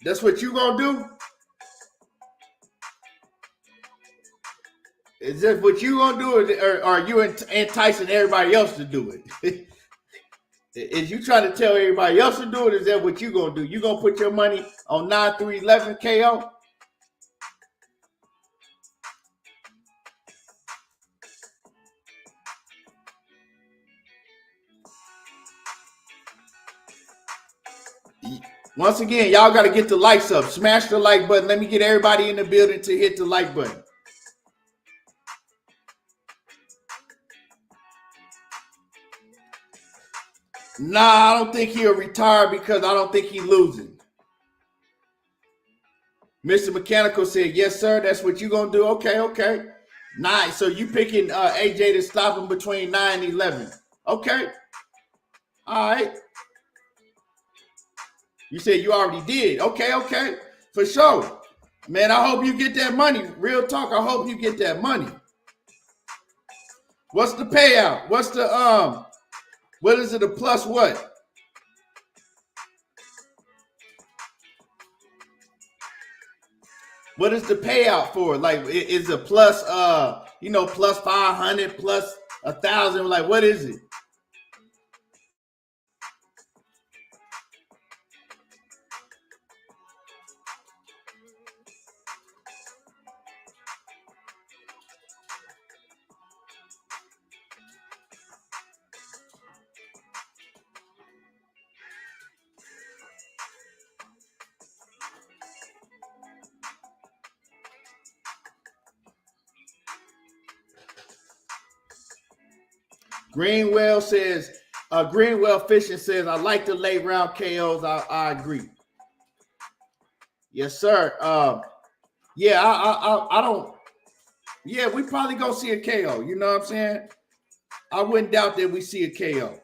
That's what you gonna do? Is that what you gonna do, or are you enticing everybody else to do it? Is you trying to tell everybody else to do it? Is that what you gonna do? You gonna put your money on 9 through 11 KO? Once again, y'all got to get the likes up. Smash the like button. Let me get everybody in the building to hit the like button. Nah, I don't think he'll retire because I don't think he's losing. Mr. Mechanical said, yes, sir. That's what you're going to do. Okay. Nice. So you picking AJ to stop him between 9 and 11. Okay. All right. You said you already did. Okay. For sure. Man, I hope you get that money. Real talk, I hope you get that money. What's the payout? What's the what is it, a plus what? What is the payout for? Like, is it plus plus 500, plus 1,000? Like, what is it? Greenwell says, Greenwell Fishing says, I like the late round KOs. I agree. Yes, sir. Yeah, I don't. Yeah, we probably gonna see a KO. You know what I'm saying? I wouldn't doubt that we see a KO.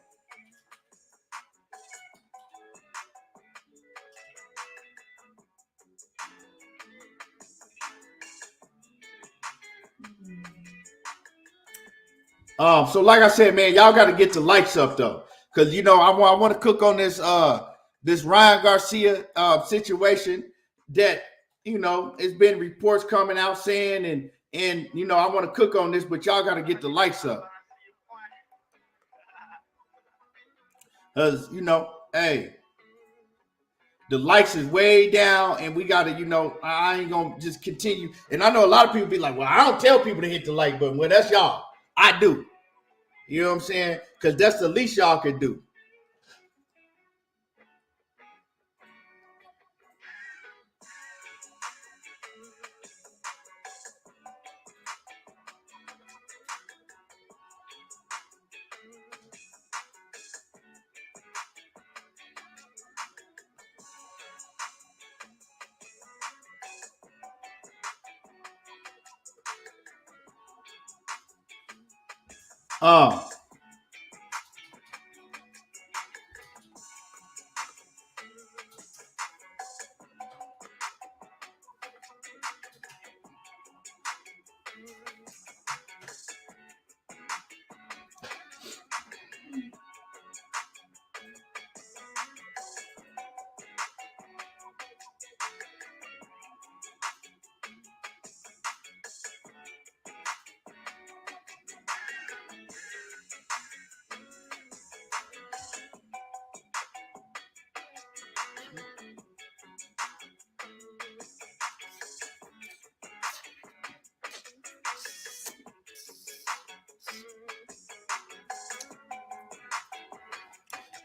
So like I said, man, y'all got to get the likes up though, because you know I want to cook on this Ryan Garcia situation that you know it's been reports coming out saying and you know I want to cook on this, but y'all got to get the likes up, because you know, hey, the likes is way down, and we got to you know I ain't gonna just continue. And I know a lot of people be like, well, I don't tell people to hit the like button. Well, that's y'all. I do. You know what I'm saying? Because that's the least y'all can do. Um,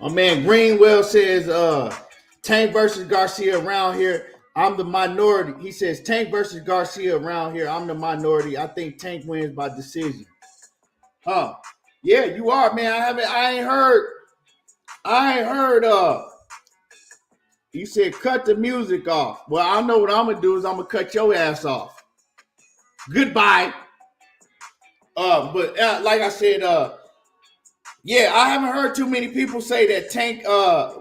my man Greenwell says, Tank versus Garcia around here. I'm the minority. He says Tank versus Garcia around here. I'm the minority. I think Tank wins by decision. Huh? Yeah, you are, man. I ain't heard. You said cut the music off. Well, I know what I'm gonna do is I'm gonna cut your ass off. Goodbye. But like I said, yeah, I haven't heard too many people say that Tank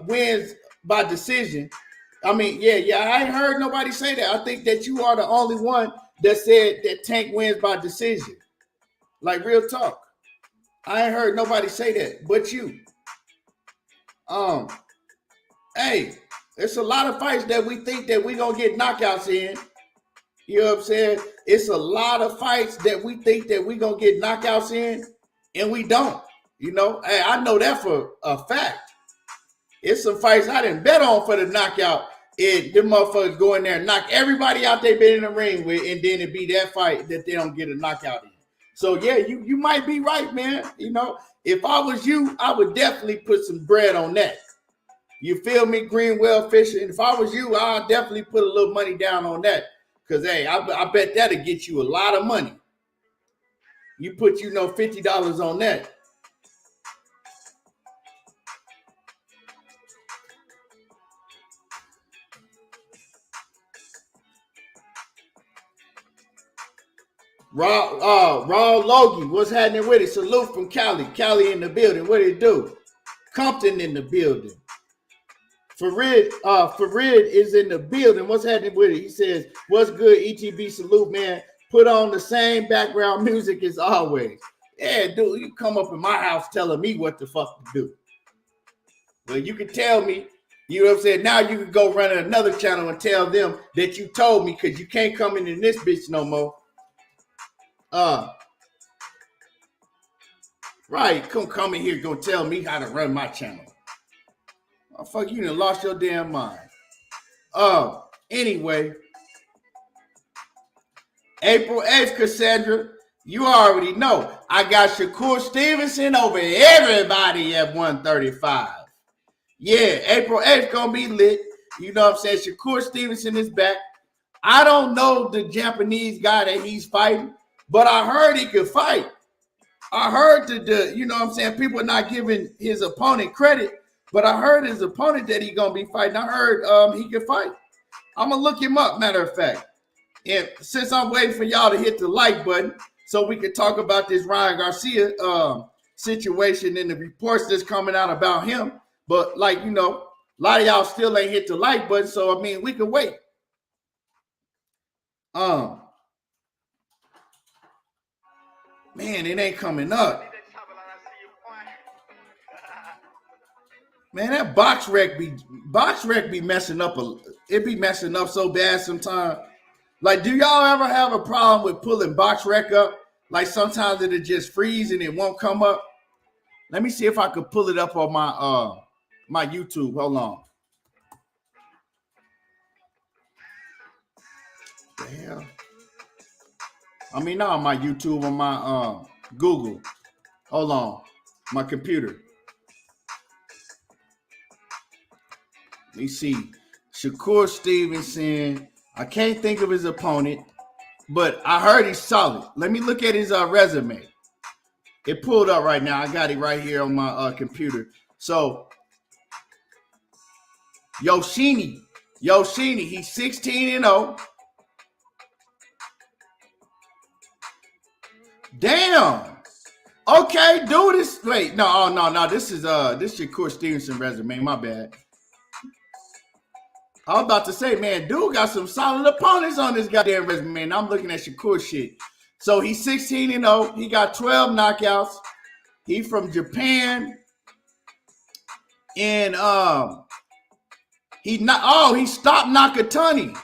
wins by decision. I mean, yeah, I ain't heard nobody say that. I think that you are the only one that said that Tank wins by decision. Like real talk. I ain't heard nobody say that but you. Um, hey, it's a lot of fights that we think that we gonna get knockouts in. You know what I'm saying? It's a lot of fights that we think that we gonna get knockouts in, and we don't. You know, hey, I know that for a fact. It's some fights I didn't bet on for the knockout. Them motherfuckers go in there and knock everybody out they been in the ring with, and then it be that fight that they don't get a knockout in. So yeah, you might be right, man. You know, if I was you, I would definitely put some bread on that. You feel me, Greenwell Fishing? If I was you, I'd definitely put a little money down on that. Because, hey, I bet that'll get you a lot of money. You put, you know, $50 on that. Raw Logie, what's happening with it? Salute from Cali. Cali in the building. What it do? Compton in the building. Farid is in the building. What's happening with it? He says, what's good, ETB? Salute, man. Put on the same background music as always. Yeah, dude, you come up in my house telling me what the fuck to do. Well, you can tell me, you know what I'm saying? Now you can go run another channel and tell them that you told me, because you can't come in this bitch no more. Right, come in here, go tell me how to run my channel. Oh, fuck, you done lost your damn mind. Anyway, April 8th, Cassandra, you already know. I got Shakur Stevenson over everybody at 135. Yeah, April 8th gonna be lit. You know what I'm saying? Shakur Stevenson is back. I don't know the Japanese guy that he's fighting, but I heard he could fight. I heard the you know what I'm saying, people are not giving his opponent credit, but I heard his opponent that he gonna be fighting. I heard he can fight. I'm gonna look him up, matter of fact. And since I'm waiting for y'all to hit the like button so we can talk about this Ryan Garcia situation and the reports that's coming out about him. But like, you know, a lot of y'all still ain't hit the like button. So, I mean, we can wait. Man, it ain't coming up. Man, that box rec be messing up it be messing up so bad sometimes. Like, do y'all ever have a problem with pulling box rec up? Like sometimes it'll just freeze and it won't come up. Let me see if I could pull it up on my YouTube. Hold on. Damn. I mean, not on my YouTube, on my Google. Hold on. My computer. Let me see. Shakur Stevenson. I can't think of his opponent, but I heard he's solid. Let me look at his resume. It pulled up right now. I got it right here on my computer. So, Yoshini, he's 16-0. Damn. Okay, dude. Wait, no. This is Shakur Stevenson resume. My bad. I was about to say, man, dude got some solid opponents on this goddamn resume, man. I'm looking at Shakur shit. So he's 16-0. He got 12 knockouts. He from Japan. And he stopped Nakatani.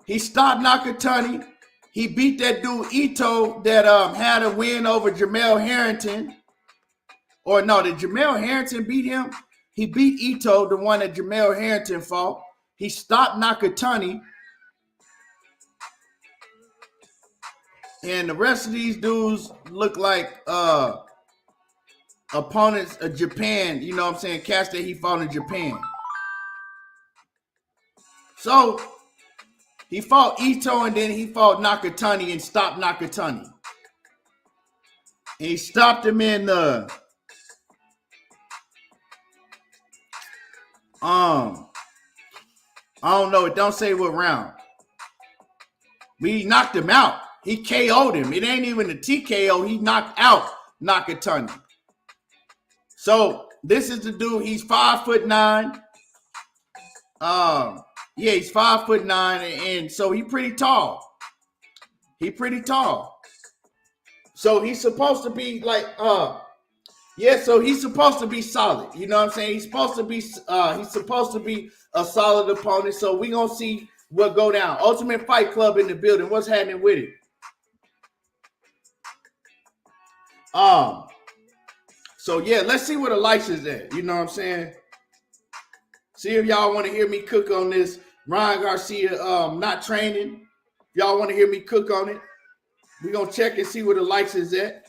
He stopped Nakatani. He beat that dude Ito that had a win over Jamel Harrington. Or no, did Jamel Harrington beat him? He beat Ito, the one that Jamel Harrington fought. He stopped Nakatani. And the rest of these dudes look like opponents of Japan, you know what I'm saying? Cats that he fought in Japan. So he fought Ito and then he fought Nakatani and stopped Nakatani. And he stopped him in the I don't know. It don't say what round. But he knocked him out. He KO'd him. It ain't even a TKO. He knocked out Nakatani. So this is the dude. He's 5'9". He's 5'9", and so he pretty tall. So he's supposed to be like so he's supposed to be solid. You know what I'm saying? He's supposed to be a solid opponent. So we gonna see what go down. Ultimate Fight Club in the building. What's happening with it? So yeah, let's see where the lights is at. You know what I'm saying? See if y'all want to hear me cook on this Ryan Garcia not training. If y'all want to hear me cook on it, we're gonna check and see where the lights is at.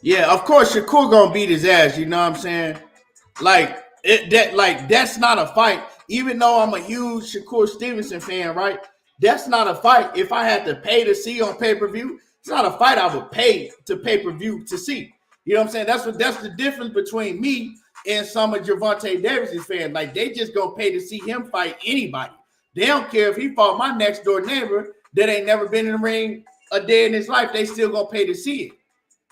Yeah, of course Shakur gonna beat his ass, you know what I'm saying? That's not a fight. Even though I'm a huge Shakur Stevenson fan, right? That's not a fight. If I had to pay to see on pay-per-view, it's not a fight I would pay to pay-per-view to see. You know what I'm saying? That's the difference between me and some of Gervonta Davis's fans. Like, they just gonna pay to see him fight anybody. They don't care if he fought my next door neighbor that ain't never been in the ring a day in his life. They still gonna pay to see it.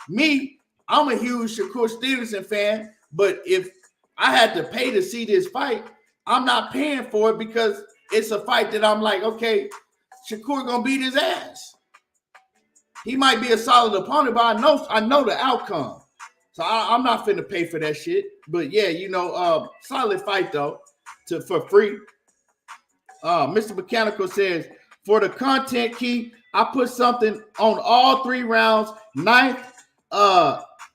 Me, I'm a huge Shakur Stevenson fan, but if I had to pay to see this fight, I'm not paying for it because it's a fight that I'm like, okay, Shakur gonna beat his ass. He might be a solid opponent, but I know the outcome. So I'm not finna pay for that shit. But yeah, solid fight though, for free. Mr. Mechanical says, for the content key, I put something on all 3 rounds. 9th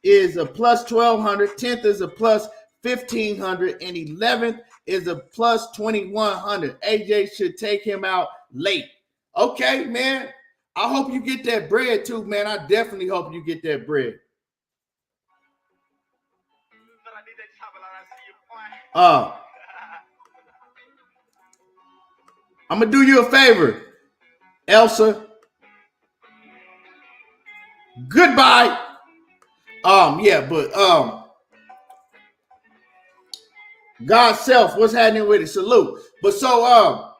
is a plus 1,200. 10th is a plus 1,500. And 11th is a plus 2,100. AJ should take him out late. Okay, man. I hope you get that bread too, man. I definitely hope you get that bread. I'm gonna do you a favor, Elsa. Goodbye. Yeah, but God's self, what's happening with it? Salute. But so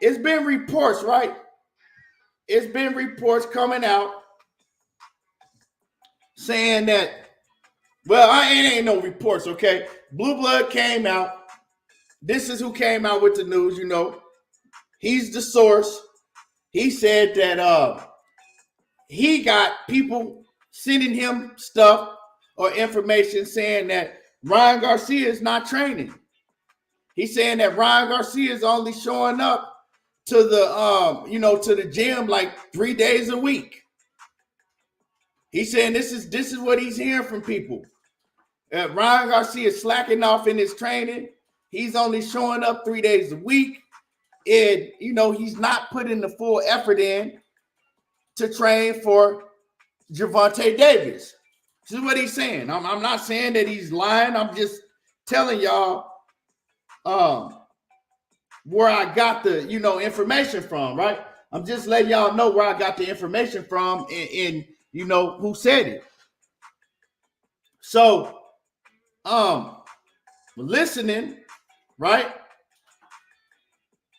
it's been reports, right? It's been reports coming out saying that, well, it ain't no reports, okay? Blue Blood came out. This is who came out with the news, you know. He's the source. He said that he got people sending him stuff or information saying that Ryan Garcia is not training. He's saying that Ryan Garcia is only showing up to the to the gym like 3 days a week. He's saying this is what he's hearing from people. Ryan Garcia is slacking off in his training. He's only showing up 3 days a week. And, he's not putting the full effort in to train for Gervonta Davis. This is what he's saying. I'm not saying that he's lying. I'm just telling y'all where I got the, information from, right? I'm just letting y'all know where I got the information from and who said it. So, listening, right?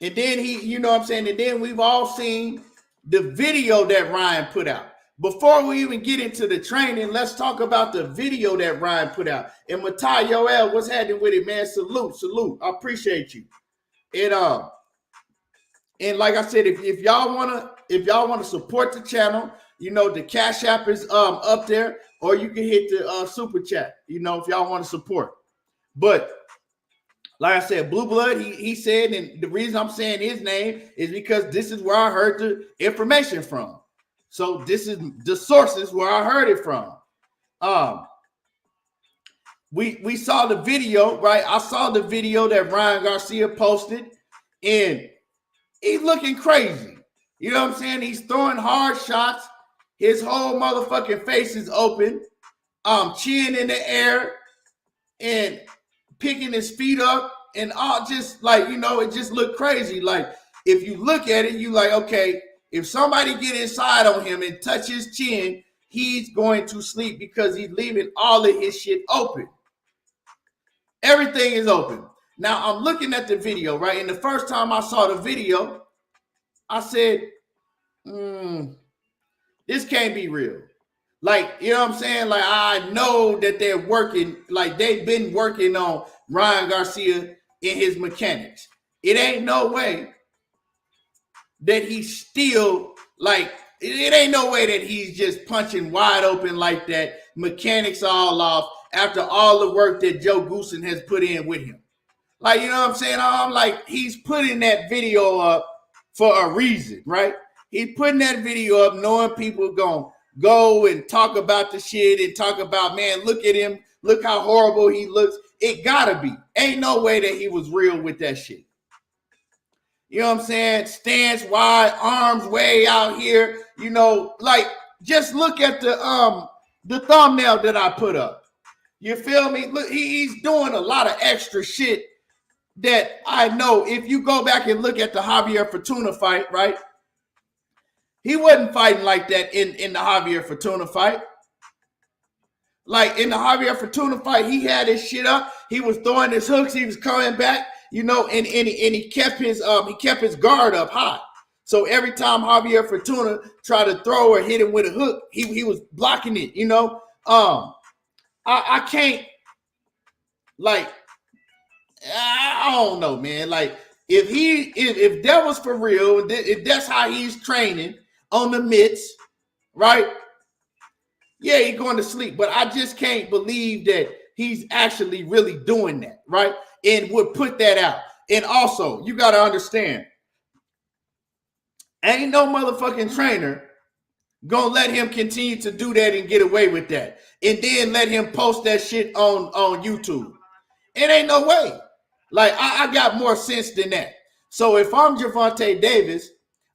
And then and then we've all seen the video that Ryan put out. Before we even get into the training, let's talk about the video that Ryan put out. And Matai Yoel, what's happening with it, man? Salute. I appreciate you. And like I said, if y'all wanna support the channel, the Cash App is up there, or you can hit the super chat, if y'all want to support. But like I said, Blue Blood, he said, and the reason I'm saying his name is because this is where I heard the information from. So this is the sources where I heard it from. We saw the video, right? I saw the video that Ryan Garcia posted, and he's looking crazy. You know what I'm saying? He's throwing hard shots. His whole motherfucking face is open, chin in the air, and picking his feet up, and all just like, it just looked crazy. Like, if you look at it, you like, okay, if somebody get inside on him and touch his chin, he's going to sleep because he's leaving all of his shit open. Everything is open. Now, I'm looking at the video, right? And the first time I saw the video, I said, this can't be real. Like, you know what I'm saying? Like, I know that they're working, like they've been working on Ryan Garcia in his mechanics. It ain't no way that he's still, like, it ain't no way that he's just punching wide open like that, mechanics all off, after all the work that Joe Goosen has put in with him. Like, you know what I'm saying? I'm like, he's putting that video up for a reason, right? He's putting that video up knowing people going to go and talk about the shit and talk about, man, look at him. Look how horrible he looks. It gotta be. Ain't no way that he was real with that shit. You know what I'm saying? Stance wide, arms way out here. Like, just look at the thumbnail that I put up. You feel me? Look, he's doing a lot of extra shit that I know. If you go back and look at the Javier Fortuna fight, right? He wasn't fighting like that in the Javier Fortuna fight. Like, in the Javier Fortuna fight, he had his shit up. He was throwing his hooks. He was coming back, and he kept his guard up high. So every time Javier Fortuna tried to throw or hit him with a hook, he was blocking it. I can't, like, I don't know, man. Like, if that was for real, if that's how he's training on the mitts, right? Yeah, he's going to sleep. But I just can't believe that he's actually really doing that, right? And would put that out. And also, you got to understand, ain't no motherfucking trainer gonna let him continue to do that and get away with that. And then let him post that shit on YouTube. It ain't no way. Like, I got more sense than that. So if I'm Gervonta Davis,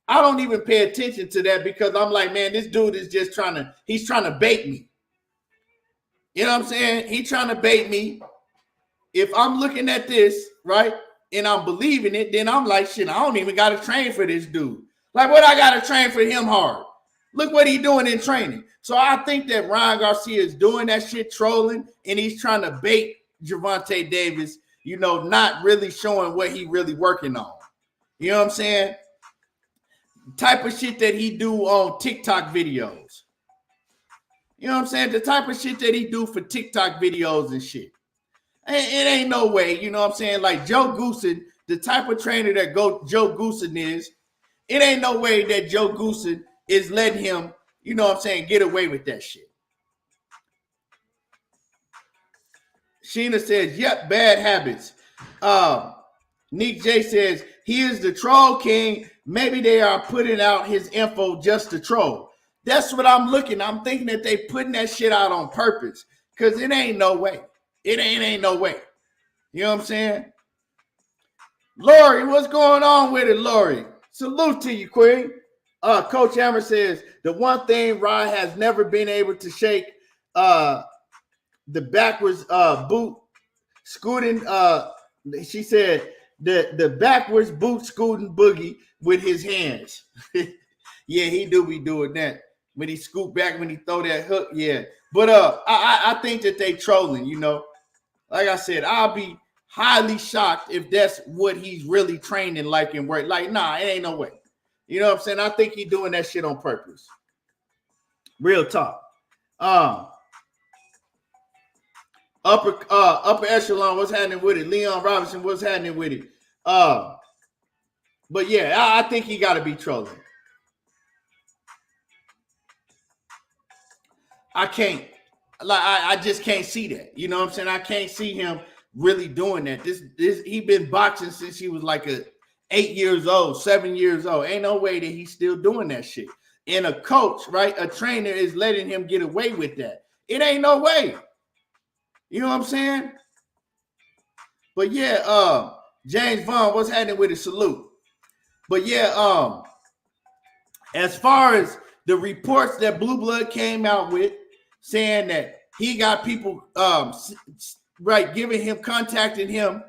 I don't even pay attention to that because I'm like, man, this dude is just he's trying to bait me. You know what I'm saying? He's trying to bait me. If I'm looking at this, right, and I'm believing it, then I'm like, shit, I don't even got to train for this dude. Like, what I got to train for him hard? Look what he's doing in training. So I think that Ryan Garcia is doing that shit, trolling, and he's trying to bait Gervonta Davis, not really showing what he really working on. You know what I'm saying? Type of shit that he do on TikTok videos. You know what I'm saying? The type of shit that he do for TikTok videos and shit. It ain't no way, you know what I'm saying? Like Joe Goosen, the type of trainer that Joe Goosen is, it ain't no way that Joe Goosen is letting him, you know what I'm saying, get away with that shit. Sheena says, yep, bad habits. Nick J says, he is the troll king. Maybe they are putting out his info just to troll. That's what I'm looking. I'm thinking that they putting that shit out on purpose because it ain't no way. It ain't no way. You know what I'm saying? Lori, what's going on with it, Lori? Salute to you, Queen. Coach Hammer says, the one thing Ryan has never been able to shake the backwards boot scooting. She said, the backwards boot scooting boogie with his hands. Yeah, he do be doing that. When he scoop back, when he throw that hook, yeah. But I think that they trolling, Like I said, I'll be highly shocked if that's what he's really training like and work. Like, nah, it ain't no way. You know what I'm saying? I think he's doing that shit on purpose. Real talk. Upper echelon, what's happening with it? Leon Robinson, what's happening with it? But yeah, I think he got to be trolling. I can't. Like I just can't see that. You know what I'm saying? I can't see him really doing that. This he been boxing since he was like 8 years old, 7 years old. Ain't no way that he's still doing that shit. And a coach, right? A trainer is letting him get away with that. It ain't no way. You know what I'm saying? But yeah, James Vaughn, what's happening with it? Salute. But yeah, as far as the reports that Blue Blood came out with, saying that he got people contacting him,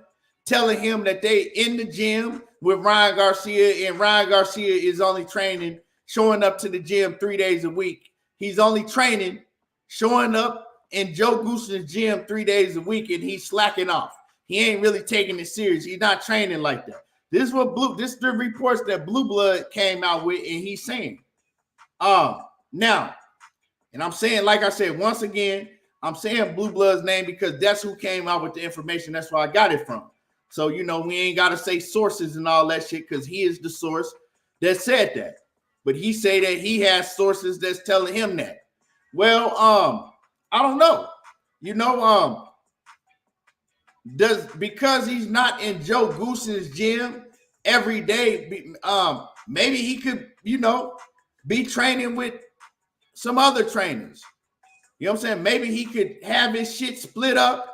telling him that they in the gym with Ryan Garcia, and Ryan Garcia is only training, showing up to the gym 3 days a week. He's only training, showing up in Joe Goosen's gym 3 days a week, and he's slacking off. He ain't really taking it serious. He's not training like that. This is the reports that Blue Blood came out with, and he's saying. Now, and I'm saying, like I said, once again, I'm saying Blue Blood's name because that's who came out with the information. That's where I got it from. So, we ain't got to say sources and all that shit because he is the source that said that. But he say that he has sources that's telling him that. Well, I don't know. Because he's not in Joe Goosen's gym every day, maybe he could, be training with some other trainers. You know what I'm saying? Maybe he could have his shit split up.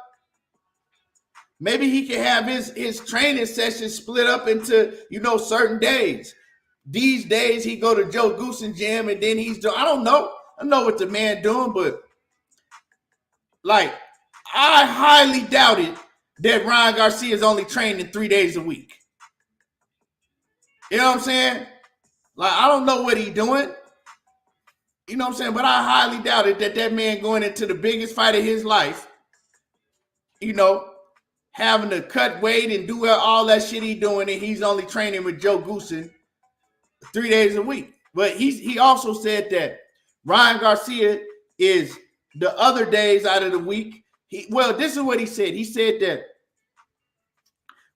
Maybe he could have his training sessions split up into, certain days. These days he go to Joe Goosen gym and then he's doing, I don't know. I know what the man doing, but like I highly doubted that Ryan Garcia is only training 3 days a week. You know what I'm saying? Like, I don't know what he's doing. You know what I'm saying? But I highly doubted that man going into the biggest fight of his life, having to cut weight and do all that shit he's doing, and he's only training with Joe Goosen 3 days a week. But he also said that Ryan Garcia is the other days out of the week. This is what he said. He said that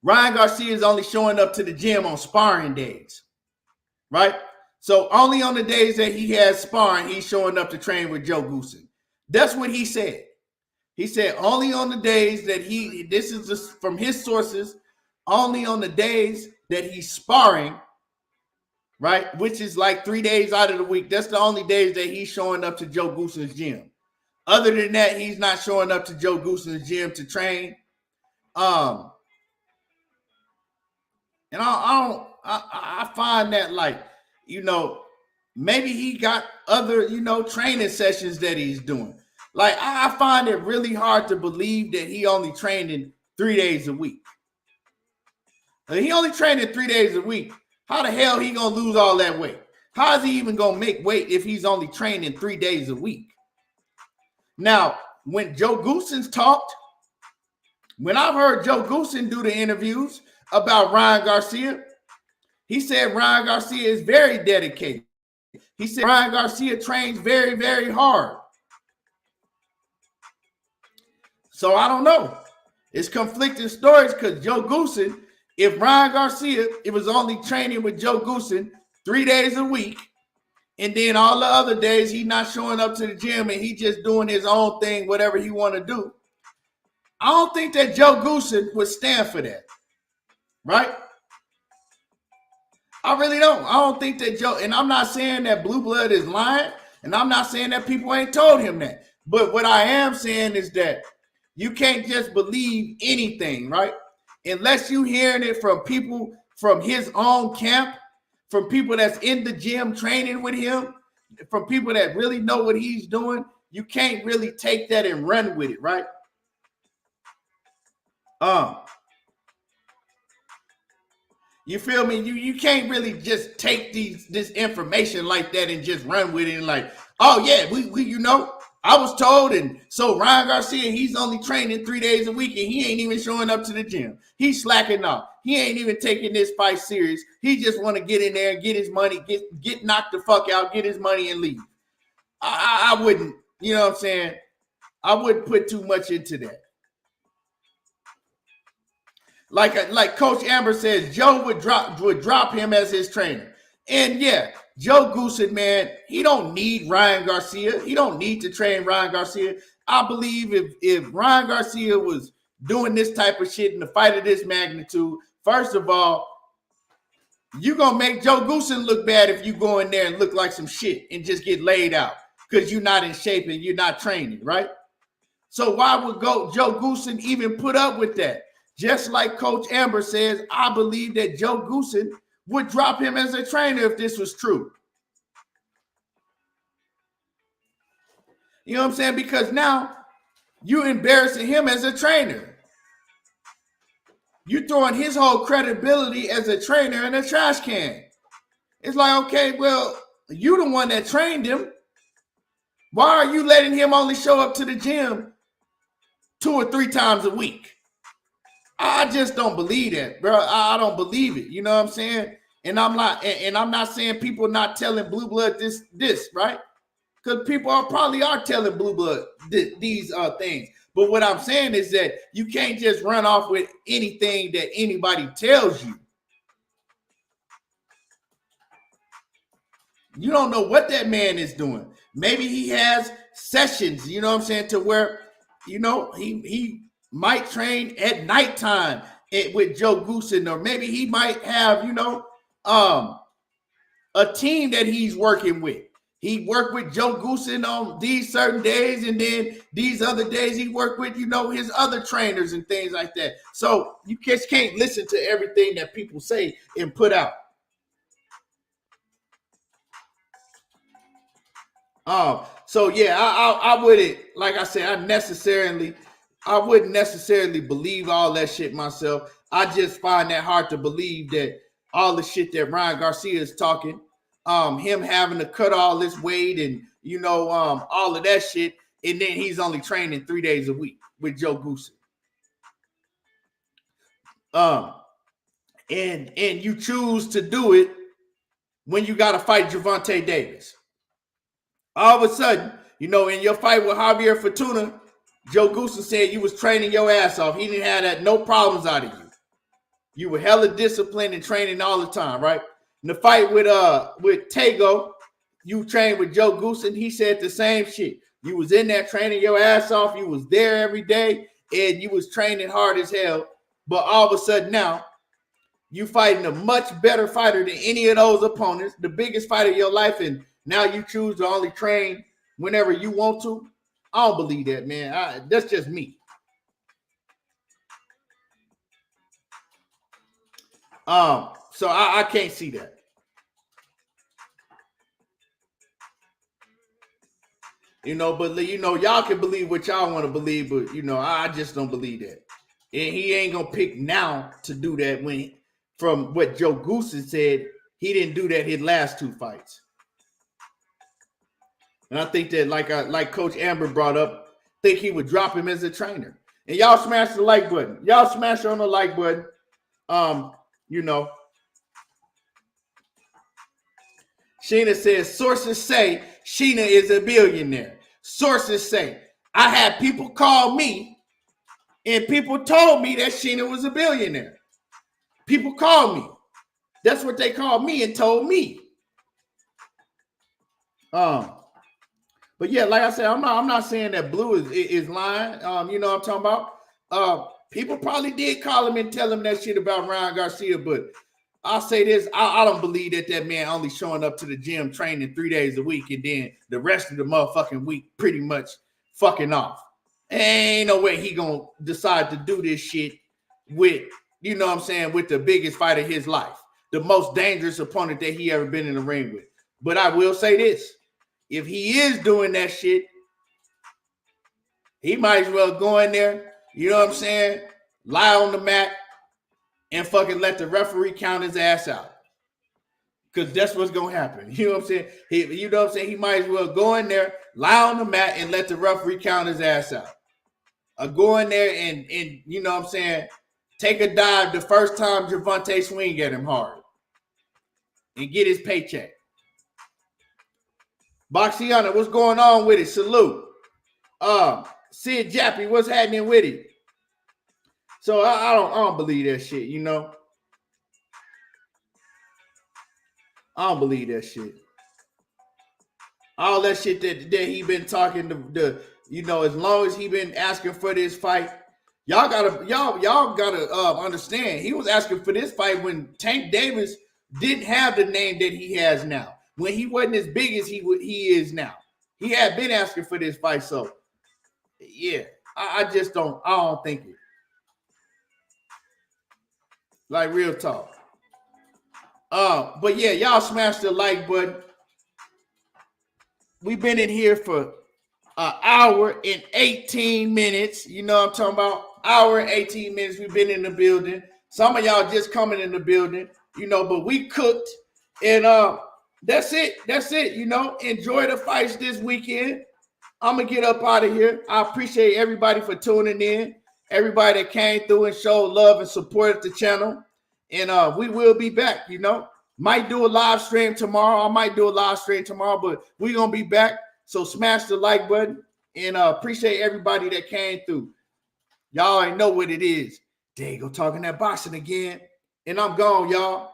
Ryan Garcia is only showing up to the gym on sparring days, right? So only on the days that he has sparring, he's showing up to train with Joe Goosen. That's what he said. He said only on the days that this is just from his sources, only on the days that he's sparring, right? Which is like 3 days out of the week. That's the only days that he's showing up to Joe Goosen's gym. Other than that, he's not showing up to Joe Goosen's gym to train. And I find that like, you know, maybe he got other, training sessions that he's doing. Like, I find it really hard to believe that he only trained in 3 days a week. Like, he only trained in 3 days a week. How the hell he gonna lose all that weight? How is he even gonna make weight if he's only training 3 days a week? Now, when Joe Goosens talked, when I've heard Joe Goosen do the interviews about Ryan Garcia, he said Ryan Garcia is very dedicated. He said Ryan Garcia trains very, very hard. So I don't know. It's conflicting stories because Joe Goosen, if Ryan Garcia, it was only training with Joe Goosen 3 days a week, and then all the other days he's not showing up to the gym and he just doing his own thing, whatever he want to do. I don't think that Joe Goosen would stand for that, right? I really don't. I don't think that Joe, and I'm not saying that Blue Blood is lying, and I'm not saying that people ain't told him that. But what I am saying is that you can't just believe anything, right? Unless you hearing it from people from his own camp, from people that's in the gym training with him, from people that really know what he's doing, you can't really take that and run with it, right? You feel me? You can't really just take this information like that and just run with it and like, oh yeah, we I was told, and so Ryan Garcia, he's only training 3 days a week and he ain't even showing up to the gym. He's slacking off. He ain't even taking this fight serious. He just want to get in there, get his money, get knocked the fuck out, get his money and leave. I wouldn't, you know what I'm saying? I wouldn't put too much into that. Like Coach Amber says, Joe would drop him as his trainer. And yeah, Joe Goosen, man, he don't need Ryan Garcia. He don't need to train Ryan Garcia. I believe if Ryan Garcia was doing this type of shit in a fight of this magnitude, first of all, you're going to make Joe Goosen look bad if you go in there and look like some shit and just get laid out because you're not in shape and you're not training, right? So why would Joe Goosen even put up with that? Just like Coach Amber says, I believe that Joe Goosen would drop him as a trainer if this was true. You know what I'm saying? Because now you're embarrassing him as a trainer. You're throwing his whole credibility as a trainer in a trash can. It's like, okay, well, you the one that trained him. Why are you letting him only show up to the gym 2 or 3 times a week? I just don't believe that, bro. I don't believe it. You know what I'm saying? And I'm not saying people not telling Blue Blood this, right? Because people probably are telling Blue Blood these things. But what I'm saying is that you can't just run off with anything that anybody tells you. You don't know what that man is doing. Maybe he has sessions, you know what I'm saying, to where, he might train at nighttime with Joe Goosen, or maybe he might have, a team that he's working with. He worked with Joe Goosen on these certain days, and then these other days he worked with, his other trainers and things like that. So you just can't listen to everything that people say and put out. So yeah, I wouldn't, like I said, I wouldn't necessarily believe all that shit myself. I just find that hard to believe that all the shit that Ryan Garcia is talking, him having to cut all this weight and all of that shit, and then he's only training 3 days a week with Joe Goosen. And you choose to do it when you got to fight Gervonta Davis. All of a sudden, in your fight with Javier Fortuna, Joe Goosen said you was training your ass off. He didn't have no problems out of you. You were hella disciplined and training all the time, right? In the fight with Tego, you trained with Joe Goosen. He said the same shit. You was in there training your ass off. You was there every day, and you was training hard as hell. But all of a sudden now, you fighting a much better fighter than any of those opponents, the biggest fight of your life, and now you choose to only train whenever you want to. I don't believe that, man. That's just me. So I can't see that. But y'all can believe what y'all want to believe, but I just don't believe that. And he ain't gonna pick now to do that when, from what Joe Goose said, he didn't do that his last 2 fights. And I think that, like Coach Amber brought up, think he would drop him as a trainer. And y'all smash the like button. Y'all smash on the like button. Sheena says, sources say Sheena is a billionaire. Sources say. I had people call me, and people told me that Sheena was a billionaire. People called me. That's what they called me and told me. But yeah, like I said, I'm not saying that Blue is lying. You know what I'm talking about? People probably did call him and tell him that shit about Ryan Garcia, but I'll say this: I don't believe that man only showing up to the gym training 3 days a week and then the rest of the motherfucking week pretty much fucking off. Ain't no way he gonna decide to do this shit with, with the biggest fight of his life, the most dangerous opponent that he ever been in the ring with. But I will say this: if he is doing that shit, he might as well go in there, lie on the mat and fucking let the referee count his ass out. Because that's what's going to happen. You know what I'm saying? He might as well go in there, lie on the mat and let the referee count his ass out. Or go in there and take a dive the first time Gervonta swing at him hard and get his paycheck. Boxiana, what's going on with it? Salute. Sid Jappy, what's happening with it? So I don't believe that shit, I don't believe that shit. All that shit that he been talking to as long as he been asking for this fight, y'all gotta understand. He was asking for this fight when Tank Davis didn't have the name that he has now. When he wasn't as big as he is now. He had been asking for this fight, so yeah, I don't think it. Like, real talk. But yeah, y'all smash the like button. We've been in here for an hour and 18 minutes. You know what I'm talking about? Hour and 18 minutes we've been in the building. Some of y'all just coming in the building, but we cooked. And that's it. Enjoy the fights this weekend. I'm going to get up out of here. I appreciate everybody for tuning in. Everybody that came through and showed love and supported the channel. And we will be back, Might do a live stream tomorrow. I might do a live stream tomorrow, but we're going to be back. So smash the like button. And appreciate everybody that came through. Y'all already know what it is. There you go, talking that boxing again. And I'm gone, y'all.